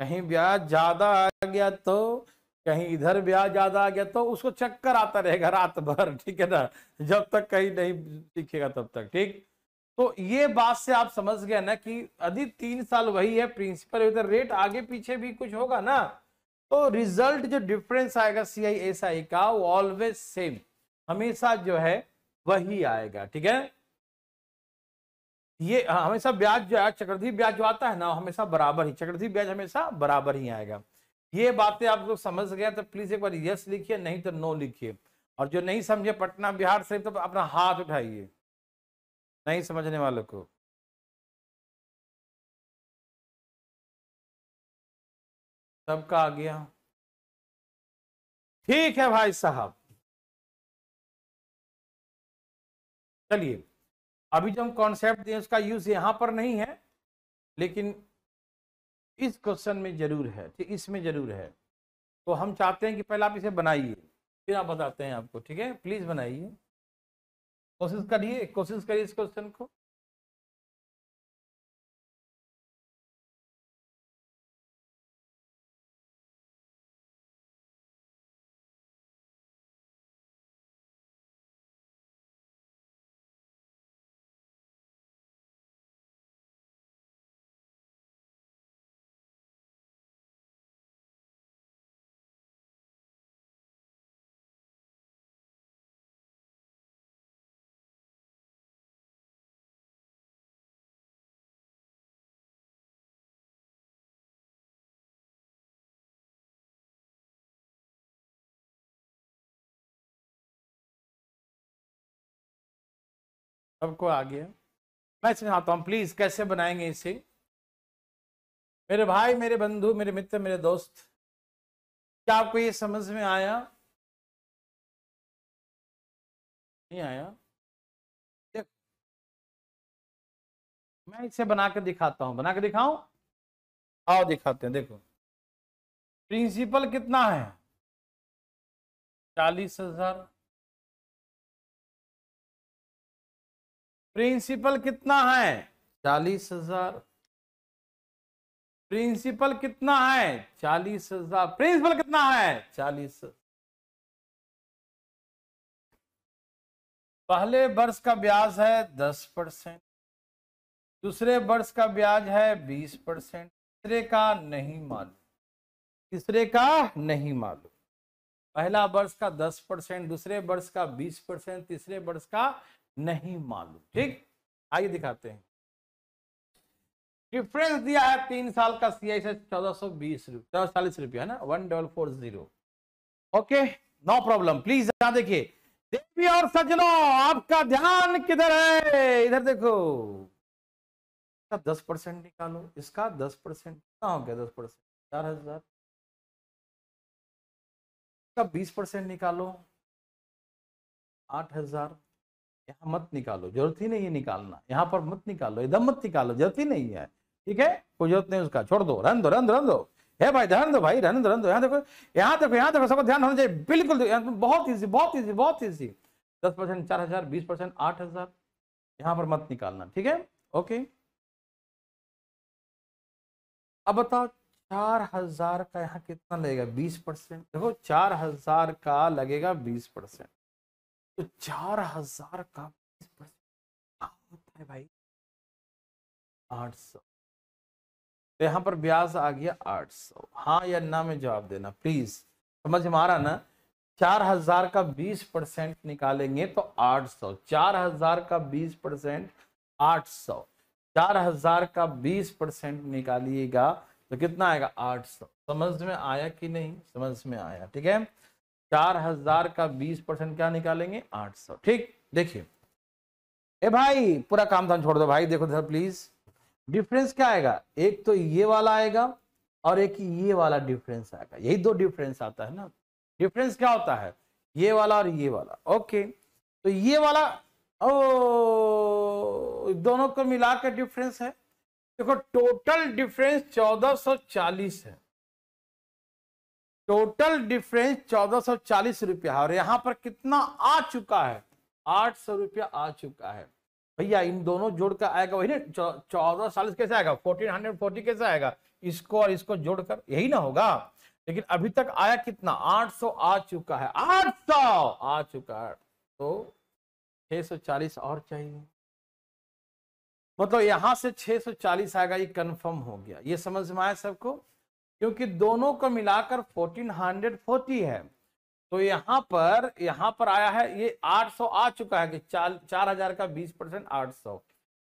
कहीं ब्याज ज्यादा आ गया तो, कहीं इधर ब्याज ज्यादा आ गया तो, उसको चक्कर आता रहेगा रात भर, ठीक है ना, जब तक कहीं नहीं दिखेगा तब तक, ठीक। तो ये बात से आप समझ गए ना कि यदि 3 साल वही है प्रिंसिपल, उधर रेट आगे पीछे भी कुछ होगा ना, तो रिजल्ट जो डिफरेंस आएगा सीआई एसआई का, वो ऑलवेज सेम, हमेशा जो है वही आएगा, ठीक है। ये हमेशा ब्याज जो है, चक्रवृद्धि ब्याज जो आता है ना, हमेशा बराबर ही, चक्रवृद्धि ब्याज हमेशा बराबर ही आएगा। ये बातें आप लोग समझ गए तो प्लीज एक बार यस लिखिए, नहीं तो नो लिखिए। और जो नहीं समझे पटना बिहार से, तो अपना हाथ उठाइए, नहीं समझने वालों को। सबका आ गया, ठीक है भाई साहब। चलिए, अभी जो हम कॉन्सेप्ट दिए उसका यूज यहां पर नहीं है, लेकिन इस क्वेश्चन में जरूर है, ठीक, इसमें जरूर है। तो हम चाहते हैं कि पहले आप इसे बनाइए, फिर आप बताते हैं आपको, ठीक है। प्लीज बनाइए, कोशिश करिए इस क्वेश्चन को। सबको आ गया? मैं समझाता हूं प्लीज, कैसे बनाएंगे इसे। मेरे भाई, मेरे बंधु, मेरे मित्र, मेरे दोस्त, क्या आपको ये समझ में आया? नहीं आया? देख, मैं इसे बना के दिखाता हूं, बना के दिखाऊं? आओ दिखाते हैं, देखो। प्रिंसिपल कितना है? 40,000। प्रिंसिपल कितना है? 40,000। प्रिंसिपल कितना है? 40,000। प्रिंसिपल कितना है? 40। पहले वर्ष का ब्याज है 10%, दूसरे वर्ष का ब्याज है 20%, तीसरे का नहीं मालूम, तीसरे का नहीं मालूम। पहला वर्ष का 10%, दूसरे वर्ष का 20%, तीसरे वर्ष का नहीं मालूम, ठीक। आइए दिखाते हैं। डिफरेंस दिया है 3 साल का सीआई से 1420 रुपये, 40 रुपया है ना, 1440। Okay, no problem. प्लीज यहां देखिए, देवी और सज्जनों, आपका ध्यान किधर है? इधर देखो। 10% निकालो, इसका 10% कितना हो गया? 10% 4,000। इसका 20% निकालो, 8,000। यहाँ मत निकालो, जरूरत ही नहीं है निकालना, यहाँ पर मत निकालो, एकदम मत निकालो, जरूरत ही नहीं है, ठीक है, कोई जरूरत नहीं उसका, छोड़ दो, रहने दो, रहने दो, रहने दो। है भाई, ध्यान दो भाई, रहने दो, रहने दो। यहाँ देखो, यहाँ देखो, यहाँ देखो, सबको ध्यान होना चाहिए, बिल्कुल। बहुत इजी, बहुत इजी, बहुत इजी। 10% 4,000, 20% 8,000। यहां पर मत निकालना, ठीक है, ओके। अब बताओ 4,000 का यहाँ कितना लगेगा, 20%। देखो 4,000 का लगेगा 20%, तो 4,000 का 20% क्या होता है भाई, 800। तो यहाँ पर ब्याज आ गया 800। हाँ या ना में जवाब देना प्लीज, समझ में आ रहा ना। 4,000 का 20% निकालेंगे तो 800, 4,000 का 20% 800, 4,000 का 20% निकालिएगा तो कितना आएगा 800। समझ में आया कि नहीं, समझ में आया, ठीक है। 4,000 का 20% क्या निकालेंगे 800, ठीक। देखिए ए भाई पूरा काम धाम छोड़ दो भाई, देखो सर प्लीज, डिफरेंस क्या आएगा, एक तो ये वाला आएगा और एक ये वाला डिफरेंस आएगा, यही दो डिफरेंस आता है ना। डिफरेंस क्या होता है, ये वाला और ये वाला, ओके। तो ये वाला ओ दोनों को मिला के डिफरेंस है। देखो टोटल डिफरेंस 1440 है, टोटल डिफरेंस 1440 रुपया है, और यहां पर कितना आ चुका है, 800 रुपया आ चुका है। भैया इन दोनों जोड़ कर आएगा वही ना, 1440 कैसे आएगा, 1440 कैसे आएगा, इसको और इसको जोड़कर, यही ना होगा। लेकिन अभी तक आया कितना, 800 आ चुका है, 800 आ चुका है, तो 640 और चाहिए। मतलब यहां से 640 आएगा, ये कंफर्म हो गया। ये समझ में आया सबको, क्योंकि दोनों को मिलाकर 1440 है। तो यहां पर आया है ये 800 आ चुका है कि 4,000 का 20% 800,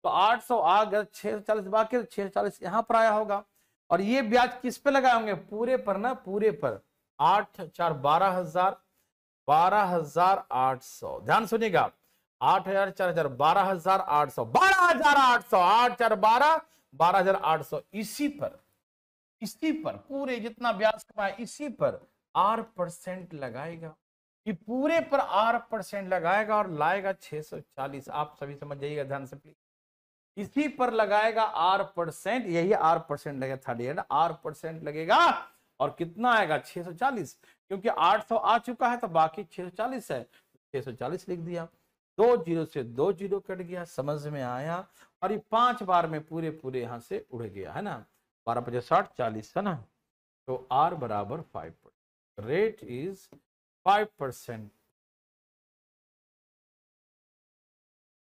तो 800 आ गया, 640 बाकी, तो 640 यहां पर आया होगा। और ये ब्याज किस पे लगाए होंगे, पूरे पर ना, पूरे पर। 8 4 12,000, 12,800, ध्यान सुनिएगा, 8,000 4,000 12,800, 12,800, 8 4 12, 12,800। इसी पर पूरे जितना ब्याज कमाए इसी पर R% लगाएगा, कि पूरे पर R% लगाएगा और लाएगा 640। आप सभी समझ जाइएगा ध्यान से प्लीज, इसी पर लगाएगा R%, यही R% लगेगा, 38 R% लगेगा, और कितना आएगा 640, क्योंकि 800 आ चुका है तो बाकी 640 है, 640 लिख दिया। 2 जीरो से 2 जीरो कट गया, समझ में आया। और ये 5 बार में पूरे पूरे यहां से उड़ गया है ना, 12 50 60 40 है ना। तो R बराबर 5%, रेट इज 5%।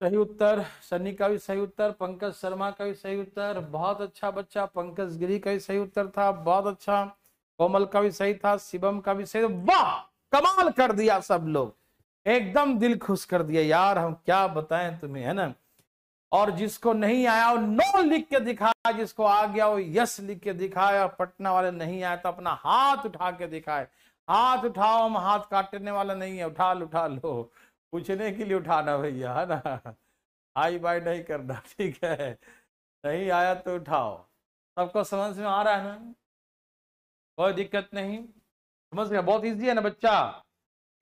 सही उत्तर, सन्नी का भी सही उत्तर, पंकज शर्मा का भी सही उत्तर, बहुत अच्छा बच्चा, पंकज गिरी का भी सही उत्तर था, बहुत अच्छा, कोमल का भी सही था, शिवम का भी सही, वाह कमाल कर दिया सब लोग, एकदम दिल खुश कर दिया यार, हम क्या बताएं तुम्हें, है ना। और जिसको नहीं आया वो नो लिख के दिखाया, जिसको आ गया वो यस लिख के दिखाया। पटना वाले नहीं आए तो अपना हाथ उठा के दिखाए, हाथ उठाओ, हम हाथ काटने वाला नहीं है, उठा लो, पूछने के लिए उठाना भैया, है ना, हाई बाई नहीं करना, ठीक है। नहीं आया तो उठाओ। सबको समझ में आ रहा है ना, कोई दिक्कत नहीं, समझ गया, बहुत इजी है ना बच्चा।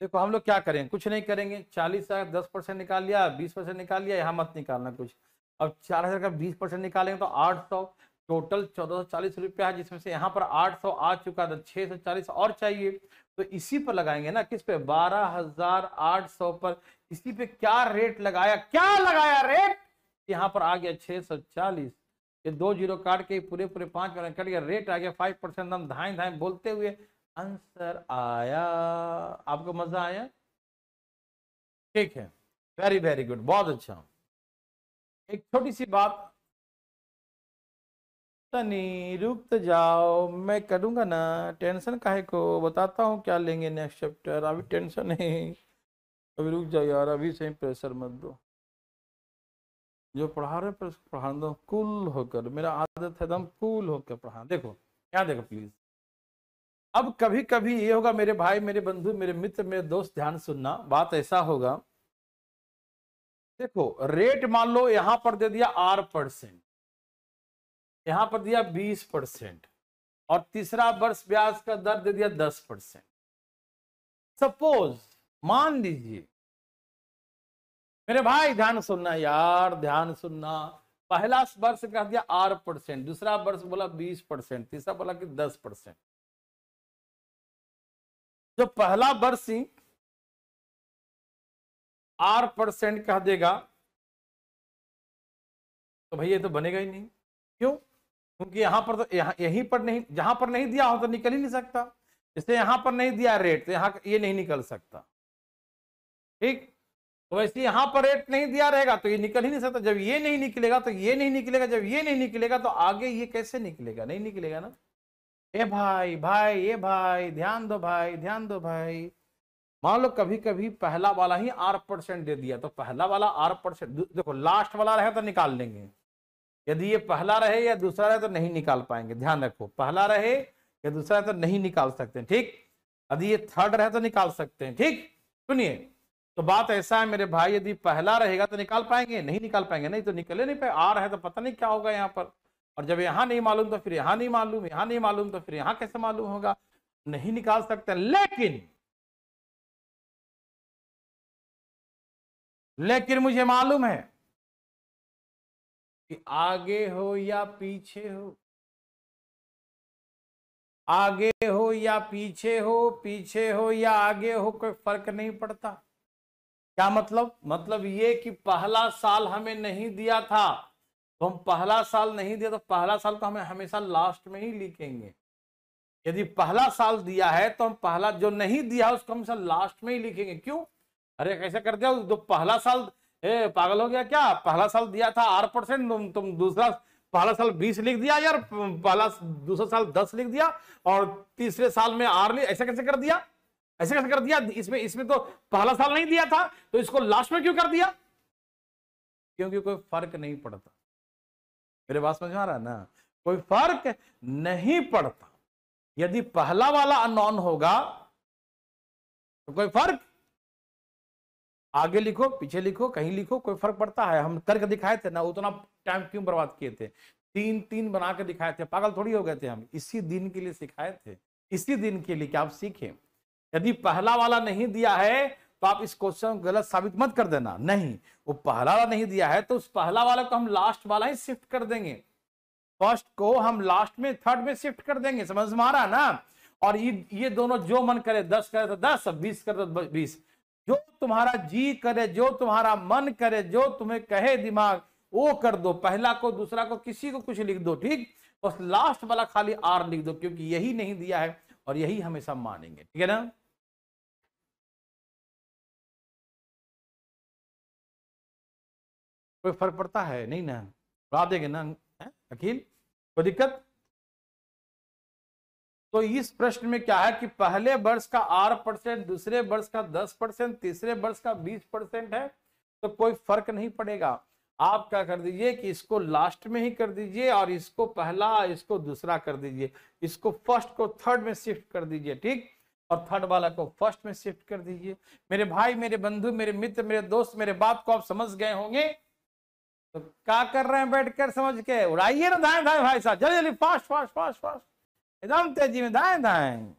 देखो हम लोग क्या करें, कुछ नहीं करेंगे, 40 का 10% निकाल लिया, 20% निकाल लिया, यहाँ मत निकालना कुछ। अब 4,000 का 20% निकालेंगे तो 800, टोटल 1440 रुपया है, जिसमें से यहाँ पर 800 आ चुका था, 640 और चाहिए, तो इसी पर लगाएंगे ना, किस पे, 12,800 पर। इसी पे क्या रेट लगाया, क्या लगाया रेट, यहाँ पर आ गया 640, ये 2 जीरो काट के पूरे पूरे 5 बार कट गया, रेट आ गया 5%। हम धाए धाए बोलते हुए आंसर आया। आपको मजा आया, ठीक है, वेरी वेरी गुड, बहुत अच्छा। एक छोटी सी बात, तनी रुक तो जाओ, मैं करूंगा ना, टेंशन काहे को, बताता हूँ क्या लेंगे नेक्स्ट चैप्टर, अभी टेंशन नहीं, अभी रुक जाओ यार, अभी से प्रेशर मत दो, जो पढ़ा रहे पढ़ा दो कूल होकर, मेरा आदत है एकदम कूल होकर पढ़ा। देखो क्या, देखो प्लीज, अब कभी कभी ये होगा मेरे भाई, मेरे बंधु, मेरे मित्र, मेरे दोस्त, ध्यान सुनना, बात ऐसा होगा, देखो रेट मान लो यहां पर दे दिया R%, यहां पर दिया 20%, और तीसरा वर्ष ब्याज का दर दे दिया 10%। सपोज मान लीजिए, मेरे भाई ध्यान सुनना यार, ध्यान सुनना, पहला वर्ष कह दिया R%, दूसरा वर्ष बोला 20%, तीसरा बोला कि 10%। जो पहला वर्ष R% कह देगा तो भैया ये तो बनेगा ही नहीं। क्यों? क्योंकि यहां पर तो यहीं पर नहीं, जहां पर नहीं दिया हो तो निकल ही नहीं सकता। इसलिए यहां पर नहीं दिया रेट तो यहां ये नहीं निकल सकता। ठीक, तो वैसे यहां पर रेट नहीं दिया रहेगा तो ये निकल ही नहीं सकता। जब ये नहीं निकलेगा तो ये नहीं निकलेगा, जब ये नहीं निकलेगा तो आगे ये कैसे निकलेगा? नहीं निकलेगा ना। ए भाई भाई, ये भाई ध्यान दो, भाई ध्यान दो भाई। मान लो कभी कभी पहला वाला ही R% दे दिया तो पहला वाला R%, देखो लास्ट वाला रहे तो निकाल लेंगे। यदि ये पहला रहे या दूसरा रहे तो नहीं निकाल पाएंगे। ध्यान रखो, पहला रहे या दूसरा रहे तो नहीं निकाल सकते। ठीक, यदि ये थर्ड रहे तो निकाल सकते हैं। ठीक, सुनिए, तो बात ऐसा है मेरे भाई, यदि पहला रहेगा तो निकाल पाएंगे? नहीं निकाल पाएंगे, नहीं तो निकले नहीं पाए। R है तो पता नहीं क्या होगा यहाँ पर, और जब यहाँ नहीं मालूम तो फिर यहाँ नहीं मालूम, यहाँ नहीं मालूम तो फिर यहाँ कैसे मालूम होगा? नहीं निकाल सकते। लेकिन मुझे मालूम है कि आगे हो या पीछे हो, आगे हो या पीछे हो, पीछे हो या आगे हो, कोई फर्क नहीं पड़ता। क्या मतलब? मतलब ये कि पहला साल हमें नहीं दिया था तो हम पहला साल नहीं दिया तो पहला साल को हमें हमेशा लास्ट में ही लिखेंगे। यदि पहला साल दिया है तो हम पहला, जो नहीं दिया उसको हमेशा लास्ट में ही लिखेंगे। क्यों? अरे कैसे कर दिया? तो पहला साल, पागल हो गया क्या? पहला साल दिया था R%, तुम दूसरा पहला साल 20 लिख दिया यार, पहला दूसरा साल 10 लिख दिया और तीसरे साल में R लिख, ऐसा कैसे कर दिया? ऐसे कैसे कर दिया? इसमें तो पहला साल नहीं दिया था तो इसको लास्ट में क्यों कर दिया? क्योंकि कोई फर्क नहीं पड़ता। मेरे बात समझ में आ रहा है ना? कोई फर्क नहीं पड़ता। यदि पहला वाला अननोन होगा तो कोई फर्क, आगे लिखो पीछे लिखो कहीं लिखो, कोई फर्क पड़ता है? हम करके दिखाए थे ना, उतना टाइम क्यों बर्बाद किए थे? 3-3 बना के दिखाए थे, पागल थोड़ी हो गए थे हम। इसी दिन के लिए सिखाए थे, इसी दिन के लिए कि आप सीखें। यदि पहला वाला नहीं दिया है तो आप इस क्वेश्चन को गलत साबित मत कर देना। नहीं, वो पहला वाला नहीं दिया है तो उस पहला वाला को हम लास्ट वाला ही शिफ्ट कर देंगे, फर्स्ट को हम लास्ट में थर्ड में शिफ्ट कर देंगे। समझ में आ रहा है ना? और ये दोनों जो मन करे, 10 करे तो 10, 20 करे तो 20, जो तुम्हारा जी करे, जो तुम्हारा मन करे, जो तुम्हें कहे दिमाग, वो कर दो। पहला को दूसरा को किसी को कुछ लिख दो, ठीक, बस लास्ट वाला खाली R लिख दो, क्योंकि यही नहीं दिया है और यही हमेशा मानेंगे। ठीक है ना? कोई फर्क पड़ता है? नहीं ना? उड़ा देंगे ना अखिल, कोई दिक्कत? तो इस प्रश्न में क्या है कि पहले वर्ष का R%, दूसरे वर्ष का 10%, तीसरे वर्ष का 20% है, तो कोई फर्क नहीं पड़ेगा। आप क्या कर दीजिए कि इसको लास्ट में ही कर दीजिए और इसको पहला, इसको दूसरा कर दीजिए, इसको फर्स्ट को थर्ड में शिफ्ट कर दीजिए, ठीक, और थर्ड वाला को फर्स्ट में शिफ्ट कर दीजिए। मेरे भाई, मेरे बंधु, मेरे मित्र, मेरे दोस्त, मेरे बात को आप समझ गए होंगे। तो क्या कर रहे हैं बैठकर? समझ के उड़ाइए ना दाएं दाएं भाई साहब, जल्दी जल्दी, फास्ट फास्ट फास्ट फास्ट, एकदम तेजी में, दाएं दाएं।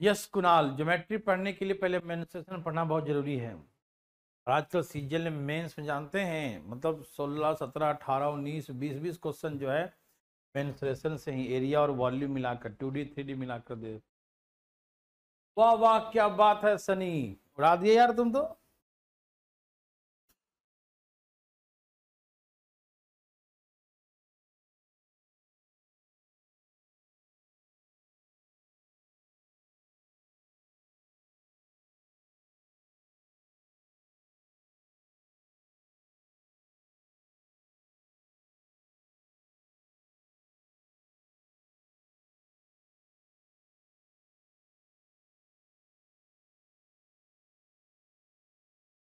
यस कुणाल, ज्योमेट्री पढ़ने के लिए पहले मेंसुरेशन पढ़ना बहुत जरूरी है। आजकल सीजीएल में मेंस में जानते हैं, मतलब 16, 17, 18, 19, 20 क्वेश्चन जो है मेंसुरेशन से ही, एरिया और वॉल्यूम मिलाकर 2D 3D मिलाकर दे। वाह वाह, क्या बात है सनी, उड़ा दिए यार तुम तो।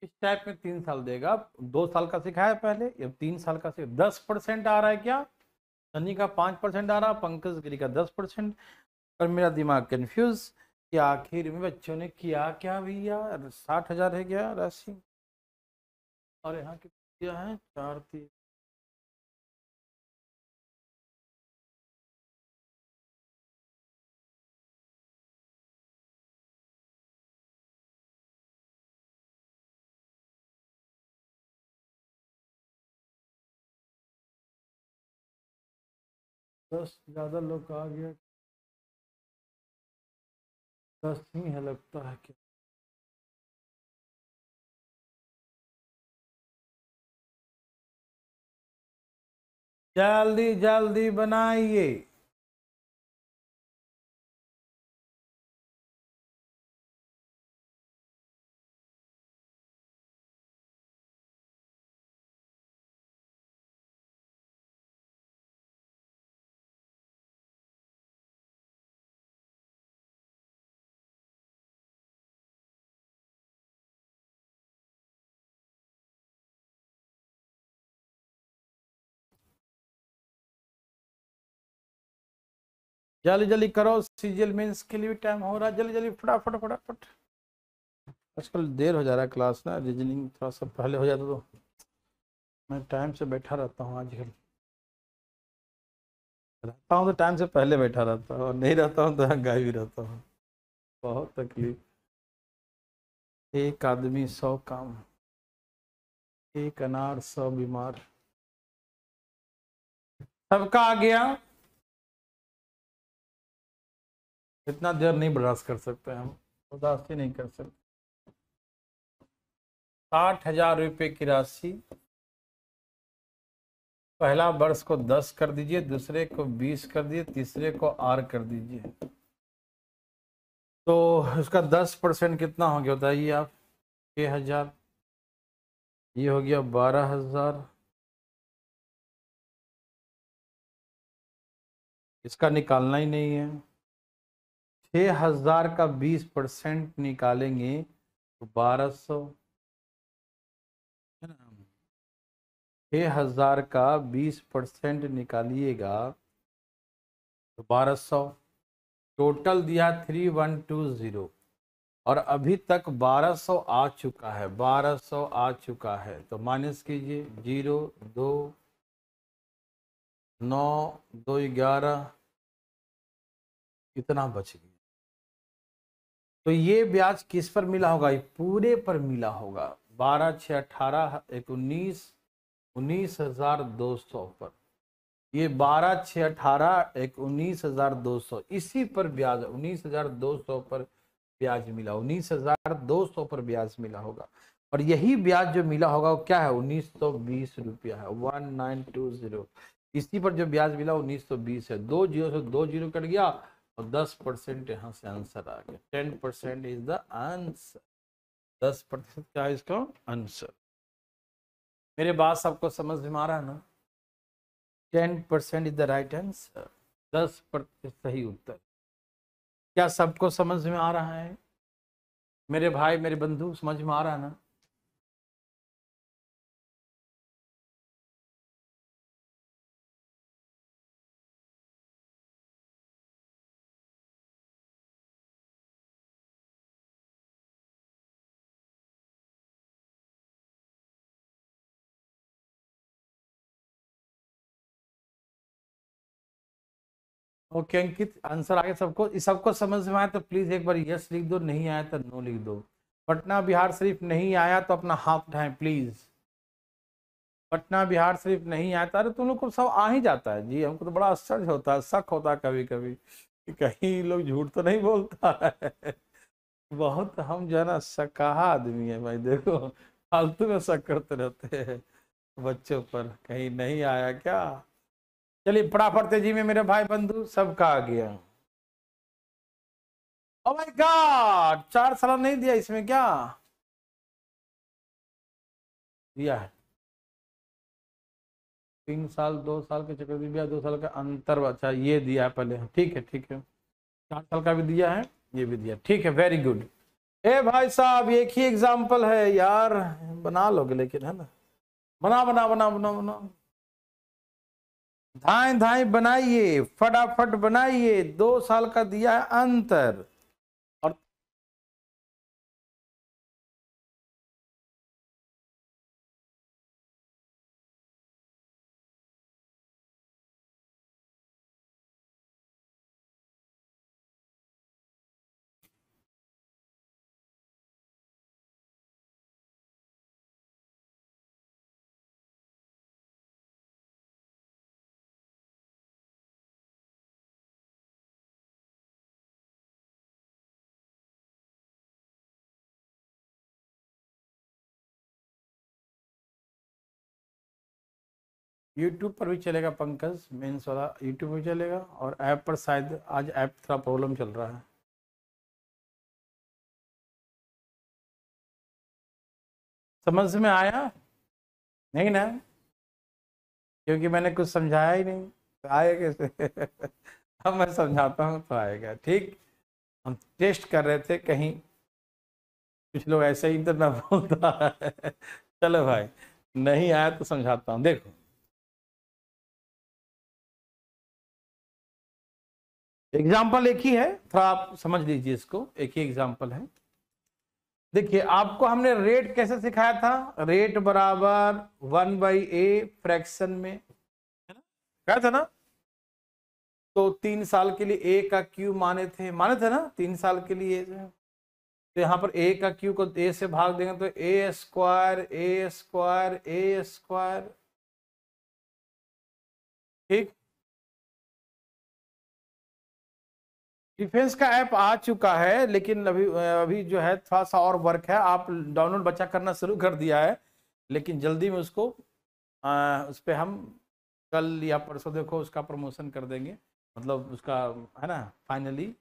इस टाइप में 3 साल देगा, 2 साल का सिखाया पहले, अब 3 साल का सिखा। 10% आ रहा है क्या? सनी का 5% आ रहा, पंकज गिरी का 10%। और मेरा दिमाग कंफ्यूज कि आखिर में बच्चों ने किया क्या भैया? 60,000 है क्या राशि? और यहाँ कितना है? 4 3 10 ज़्यादा लोग आ गया, 10 ही है लगता है कि। जल्दी जल्दी बनाइए। जल्दी जल्दी करो, सीजीएल मेंस के लिए भी टाइम हो रहा है, जल्दी जल्दी फटाफट फटाफट। आजकल देर हो जा रहा है क्लास ना, रीजनिंग थोड़ा सा पहले हो जाता तो मैं टाइम से बैठा रहता हूँ। आजकल रहता हूँ तो टाइम से पहले बैठा रहता हूँ, और नहीं रहता हूँ तो हंगाई भी रहता हूँ। बहुत तकलीफ। एक आदमी 100 काम, एक अनार 100 बीमार। सबका आ गया। इतना देर नहीं बर्दाश्त कर सकते हम, बर्दाश्त ही नहीं कर सकते। 60,000 रुपये की राशि, पहला वर्ष को 10 कर दीजिए, दूसरे को 20 कर दीजिए, तीसरे को R कर दीजिए। तो उसका 10% कितना हो गया बताइए आप? 6,000। ये हो गया 12,000। इसका निकालना ही नहीं है। 6,000 का 20% निकालेंगे तो 1,200 है ना। 6,000 का 20% निकालिएगा तो 1,200। टोटल दिया 3,120, और अभी तक 1,200 आ चुका है, 1,200 आ चुका है। तो माइनस कीजिए, 0 2 9 2 11, इतना बच गया। तो ये ब्याज किस पर मिला होगा? ये पूरे पर मिला होगा। 12 6 18 1 19, 19,200 पर। ये 12 6 18 1 19,200, इसी पर ब्याज 19,200 पर ब्याज मिला, 19,200 पर ब्याज मिला होगा। और यही ब्याज जो मिला होगा वो क्या है? 1,920 है, 1920। इसी पर जो ब्याज मिला 1,920 है। 2 जीरो से 2 जीरो कट गया, और 10% यहाँ से आंसर आ गया। 10% इज द आंसर। 10% क्या है इसका आंसर? मेरे बात सबको समझ में आ रहा है ना? 10% इज द राइट आंसर। 10% सही उत्तर। क्या सबको समझ में आ रहा है? मेरे भाई मेरे बंधु, समझ में आ रहा है ना? ओके अंकित, आंसर आ गया सबको? इस सबको समझ में आया तो प्लीज एक बार यस लिख दो, नहीं आया तो नो लिख दो। पटना बिहार शरीफ नहीं आया तो अपना हाथ उठाएं प्लीज। पटना बिहार शरीफ नहीं आया था। अरे तुम लोग को सब आ ही जाता है जी, हमको तो बड़ा आश्चर्य होता है, शक होता है कभी कभी कि कहीं लोग झूठ तो नहीं बोलता है। बहुत हम जो है ना शकाहा आदमी है भाई, देखो फालतू में शक करते रहते हैं बच्चों पर, कहीं नहीं आया क्या। चलिए फटाफट तेजी में मेरे भाई बंधु, सबका आ गया। ओ माय गॉड, 4 साल नहीं दिया इसमें क्या? दिया है। 3 साल 2 साल के चक्रवृद्धि ब्याज, 2 साल का अंतर। अच्छा ये दिया है पहले, ठीक है ठीक है। 4 साल का भी दिया है, ये भी दिया, ठीक है, वेरी गुड। ए भाई साहब, एक ही एग्जाम्पल है यार, बना लोगे लेकिन, है ना? बना बना बना बना बना, धाए धाए बनाइए, फटाफट बनाइए। 2 साल का दिया है अंतर। और यूट्यूब पर भी चलेगा पंकज, मेंस वाला यूट्यूब पर चलेगा, और ऐप पर शायद आज ऐप थोड़ा प्रॉब्लम चल रहा है। समझ में आया नहीं ना? क्योंकि मैंने कुछ समझाया ही नहीं तो आएगा कैसे? अब मैं समझाता हूँ तो आएगा। ठीक, हम टेस्ट कर रहे थे, कहीं कुछ लोग ऐसे ही तो ना बोलता है। चलो भाई, नहीं आया तो समझाता हूँ। देखो एग्जाम्पल एक ही है, थोड़ा आप समझ लीजिए इसको, एक ही एग्जाम्पल है। देखिए आपको हमने रेट कैसे सिखाया था, रेट बराबर 1/a फ्रैक्शन में, कहा था ना? तो 3 साल के लिए ए का क्यू माने थे ना 3 साल के लिए। तो यहाँ पर ए का क्यू को ए से भाग देंगे तो ए स्क्वायर ए स्क्वायर ए स्क्वायर। ठीक, डिफेंस का ऐप आ चुका है, लेकिन अभी अभी जो है थोड़ा सा और वर्क है। आप डाउनलोड बच्चा करना शुरू कर दिया है, लेकिन जल्दी में उसको उस पर हम कल या परसों देखो उसका प्रमोशन कर देंगे, मतलब उसका है ना फाइनली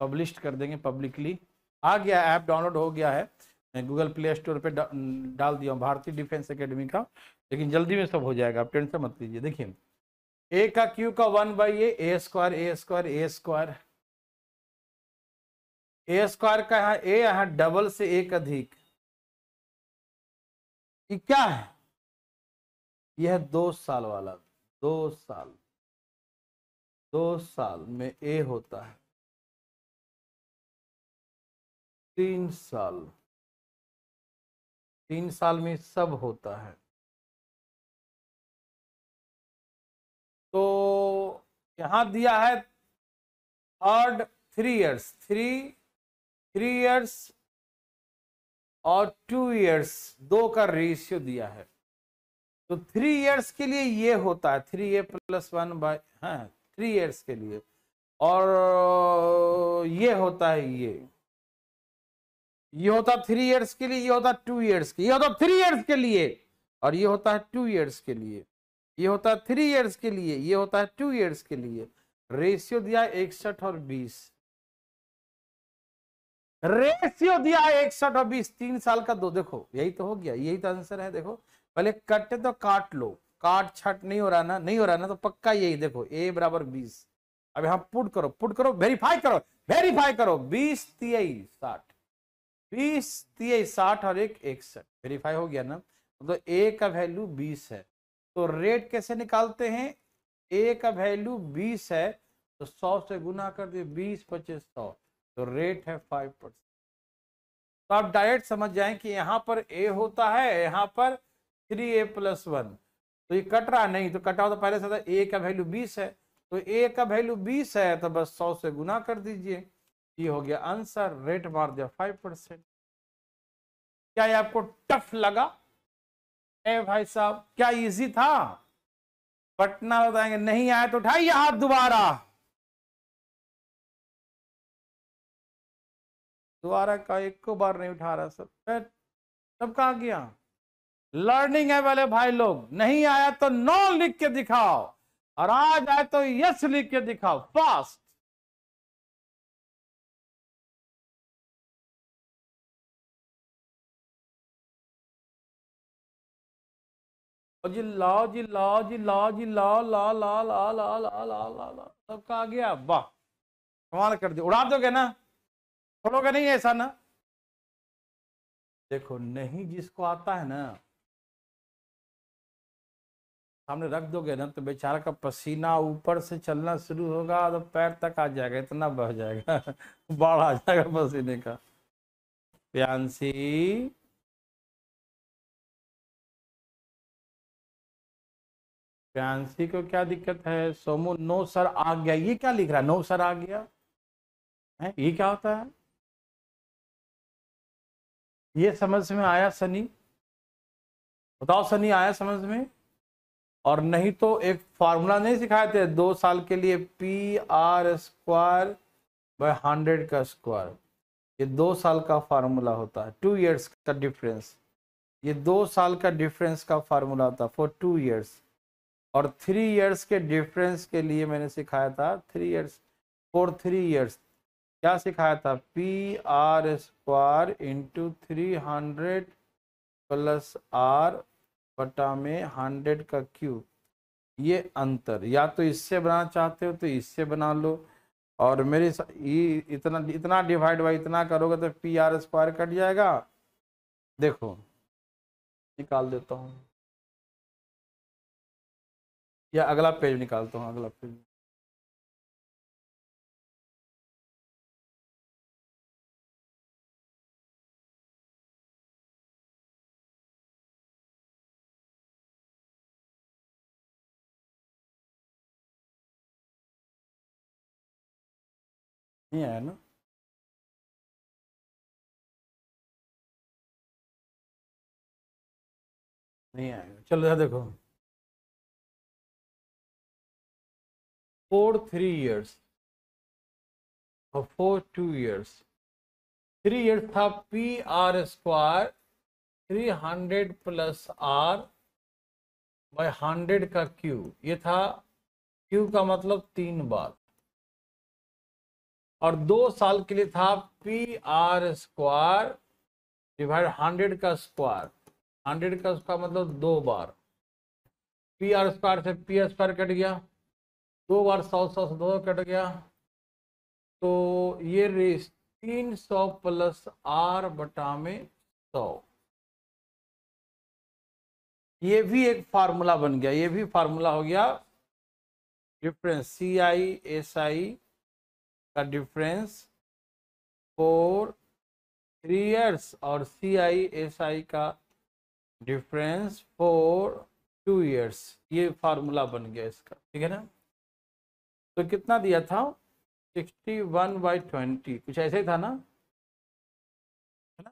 पब्लिश कर देंगे पब्लिकली। आ गया ऐप, डाउनलोड हो गया है, गूगल प्ले स्टोर पे डाल दिया भारतीय डिफेंस एकेडमी का, लेकिन जल्दी में सब हो जाएगा, आप टेंशन मत लीजिए। देखिए ए का क्यू का 1/a स्क्वायर ए स्क्वायर ए स्क्वायर, ए स्क्वायर का यहाँ ए, यहाँ डबल से एक अधिक, ये क्या है? यह 2 साल वाला, 2 साल, 2 साल में ए होता है 3 साल, 3 साल में सब होता है। तो यहां दिया है थर्ड 3 इयर्स, 3 इयर्स और 2 इयर्स, 2 का रेशियो दिया है। तो 3 इयर्स के लिए ये होता है 3a+1 हाँ 3 इयर्स के लिए, और ये होता है ये होता 3 इयर्स के लिए, ये होता 2 इयर्स के, ये होता 3 इयर्स के लिए, और ये होता है 2 इयर्स के लिए, ये होता है 3 इयर्स के लिए, ये होता है 2 इयर्स के लिए। रेशियो दिया 61 और 20, रेशियो दिया 61 और 20, 3 साल का 2, देखो यही तो हो गया, यही तो आंसर है। देखो पहले कटे तो काट लो, काट छट नहीं हो रहा ना, नहीं हो रहा ना, तो पक्का यही देखो a बराबर 20। अब यहाँ पुट करो, वेरीफाई करो 20 23 60, 20 23 60 और 1 61, वेरीफाई हो गया ना? तो a का वैल्यू 20 है, तो रेट कैसे निकालते हैं? a का वैल्यू 20 है तो 100 से गुना कर दिए, 20 25 100, तो रेट है 5%। तो आप डायरेक्ट समझ जाएं कि यहाँ पर a होता है, यहाँ पर 3a+1, तो ये कट रहा नहीं, तो कटा हो तो पहले से था a का वैल्यू 20 है, तो a का वैल्यू 20 है तो बस 100 से गुना कर दीजिए, ये हो गया आंसर, रेट मार दिया 5%। क्या ये आपको टफ लगा? ए भाई साहब क्या इजी था? पटना बताएंगे, नहीं आया तो उठाइए हाथ दोबारा, दोबारा का एक को बार नहीं उठा रहा सब कहा गया? लर्निंग है वाले भाई लोग, नहीं आया तो नो लिख के दिखाओ, और आ जाए तो यस लिख के दिखाओ फास्ट। जी लाओ जी लाओ जी लाओ जी लाओ ला ला ला ला ला ला ला ला, सबका आ गया, वाह कमाल कर दिया, उड़ा दोगे ना? छोड़ोगे नहीं ऐसा ना? देखो नहीं जिसको आता है ना सामने रख दोगे ना, तो बेचारा का पसीना ऊपर से चलना शुरू होगा तो पैर तक आ जाएगा, इतना बह जाएगा बाढ़ आ जाएगा पसीने का। प्यांसी प्यांसी को क्या दिक्कत है? सोमू नो सर आ गया, ये क्या लिख रहा है नो सर आ गया है? ये क्या होता है? ये समझ में आया सनी? बताओ सनी, आया समझ में? और नहीं तो एक फॉर्मूला नहीं सिखाए थे 2 साल के लिए, PR² / 100 का स्क्वायर, ये 2 साल का फार्मूला होता है, 2 इयर्स का डिफरेंस, ये 2 साल का डिफरेंस का फार्मूला होता है फॉर 2 इयर्स। और 3 इयर्स के डिफरेंस के लिए मैंने सिखाया था 3 इयर्स फॉर 3 इयर्स क्या सिखाया था, P R square into 300 plus R बटा में 100 का क्यूब। ये अंतर या तो इससे बनाना चाहते हो तो इससे बना लो, और मेरे इतना इतना डिवाइड बाई इतना करोगे तो पी आर स्क्वायर कट जाएगा। देखो निकाल देता हूँ, या अगला पेज निकालता हूँ, अगला पेज। नहीं आया ना? नहीं आएगा, चलो यार देखो। फॉर 3 इयर्स और फॉर 2 इयर्स, 3 इयर्स था P R square 300 plus R by 100 का क्यूब, ये था क्यू का मतलब 3 बार। और 2 साल के लिए था पी आर स्क्वायर डिवाइड 100 का स्क्वायर, 100 का स्क्वायर मतलब 2 बार। पी आर स्क्वायर से पी स्क्वायर कट गया, 2 बार 100 100 से 2 कट गया, तो ये रेस 300 प्लस आर बटा में 100। ये भी एक फार्मूला बन गया, ये भी फार्मूला हो गया difference C I S I का डिफरेंस फॉर 3 इयर्स और सी आई एस आई का डिफरेंस फॉर 2 इयर्स। ये फार्मूला बन गया इसका, ठीक है ना? तो कितना दिया था, 61/20, कुछ ऐसे ही था ना, है ना?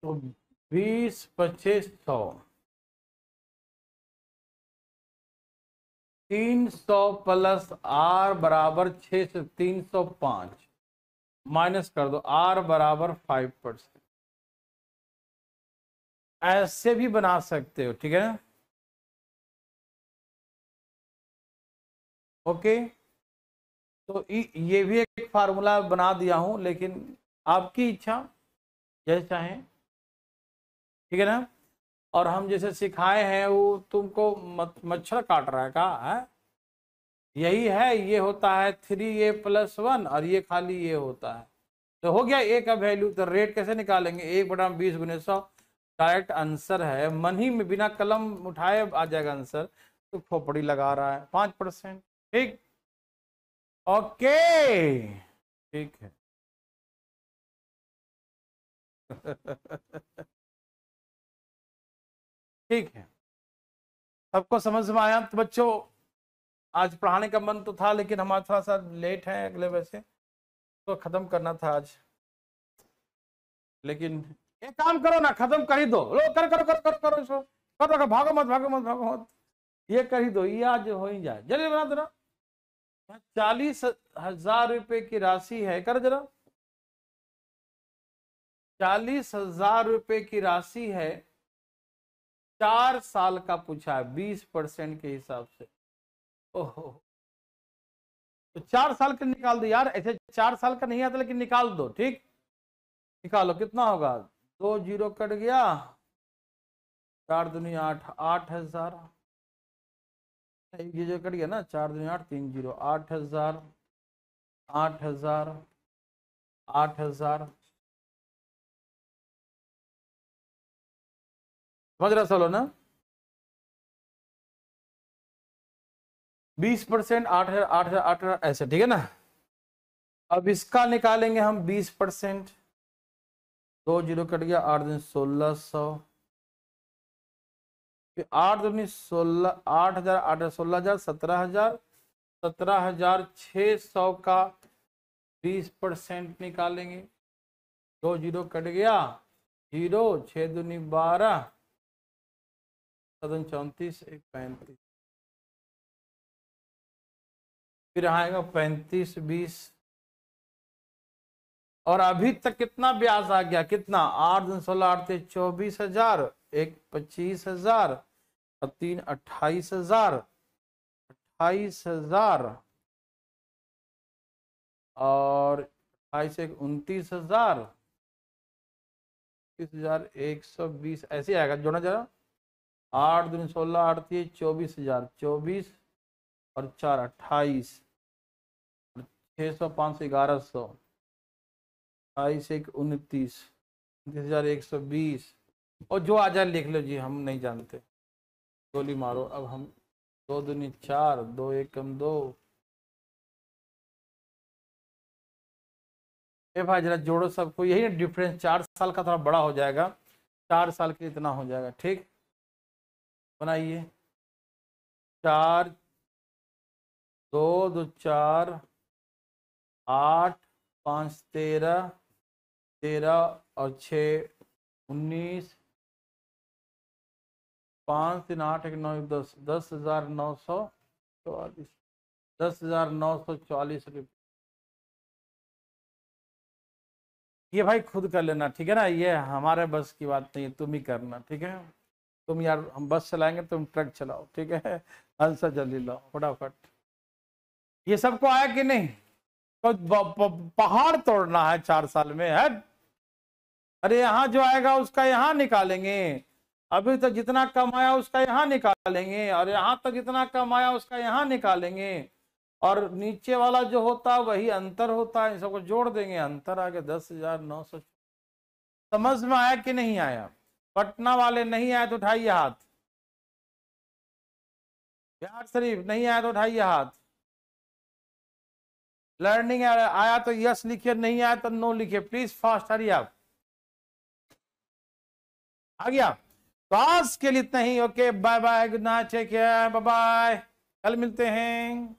तो 20 25 100, 300 प्लस आर बराबर 6 से 305 माइनस कर दो, आर बराबर 5%। ऐसे भी बना सकते हो, ठीक है ना? ओके, तो ये भी एक फार्मूला बना दिया हूं, लेकिन आपकी इच्छा जैसे चाहें, ठीक है ना? और हम जैसे सिखाए हैं वो तुमको मच्छर काट रहा है का है? यही है, ये होता है 3a+1 और ये खाली ये होता है। तो हो गया ए का वैल्यू। तो रेट कैसे निकालेंगे, 1/20 × 100 डायरेक्ट आंसर है, मन ही में बिना कलम उठाए आ जाएगा आंसर। तो खोपड़ी लगा रहा है 5%, ठीक, ओके, ठीक है। ठीक है, सबको समझ में आया? तो बच्चों आज पढ़ाने का मन तो था, लेकिन हमारा थोड़ा सा लेट है अगले वैसे, तो खत्म करना था आज। लेकिन एक काम करो ना, खत्म कर ही दो, लो कर करो करो करो करो इसको, करो, भागो मत भागो मत भागो मत, ये कर ही दो, ये आज हो ही जाए, जल्दी बना देना। 40,000 रुपए की राशि है, कर जरा, 40,000 रुपए की राशि है, 4 साल का पूछा है, 20% के हिसाब से। ओहो, तो 4 साल का निकाल दो यार, ऐसे 4 साल का नहीं आता, लेकिन निकाल दो, ठीक, निकालो कितना होगा, 2 जीरो कट गया, 4 दूनी 8, 8,000, एक जीरो कट गया ना, 4 दूनी 8, 3 जीरो, 8,000, 8,000, 8,000, समझ रहा चलो ना? 20%, 8,000, 8,000, 8,000 ऐसे, ठीक है ना? अब इसका निकालेंगे हम 20%, 2 जीरो कट गया, 8 दिन 1,600, 8 दूनी 16, 8,000, 8,000, 16,000, 17,000, 17,600 का 20% निकालेंगे, 2 जीरो कट गया, जीरो, 6 दूनी 12, 7 34, 1 35, फिर आएगा 35 20, और अभी तक कितना ब्याज आ गया, कितना, 8 दूनी 16, 8 तेईस 24,000, 1 25,000 और 3 28,000, 28,000 और 28 1 29,000, 29,120 ऐसे आएगा। जोड़ना जरा, 8 दूनी 16, 8 तेईस 24,000, 24 और 4 28, 600 500 1100, 28 1 29, 29,120 और जो आ जाए लिख लो जी, हम नहीं जानते, गोली मारो। अब हम 2 दूनी 4, 2 1 2, ए भाई जरा जोड़ो सबको, यही ना डिफरेंस, 4 साल का थोड़ा बड़ा हो जाएगा, 4 साल के इतना हो जाएगा। ठीक, बनाइए, 4 2 2 4 8 5 13, 13 और 6 19, 5 3 8 1 9 10, 10,944, 10,944 रुपये। ये भाई खुद कर लेना, ठीक है ना, ये हमारे बस की बात नहीं है, तुम ही करना, ठीक है। तुम यार, हम बस चलाएंगे, तुम ट्रक चलाओ, ठीक है। आंसर जल्दी लाओ फटाफट। ये सबको आया कि नहीं? तो पहाड़ तोड़ना है 4 साल में है। अरे यहाँ जो आएगा उसका यहाँ निकालेंगे, अभी तक जितना कमाया उसका यहाँ निकालेंगे, और यहाँ तक जितना कमाया उसका यहाँ निकालेंगे, और नीचे वाला जो होता है वही अंतर होता है, इन सबको जोड़ देंगे, अंतर आ गया 10,900। समझ में आया कि नहीं आया? पटना वाले नहीं आए तो उठाइए हाथ, बिहार शरीफ नहीं आया तो उठाइए हाथ, लर्निंग आया तो यस लिखिए, नहीं आया तो नो लिखिए, प्लीज फास्ट, हरी आप। आ गया? तो आज के लिए इतना ही। Okay, bye bye, good night, take care, bye bye, कल मिलते हैं।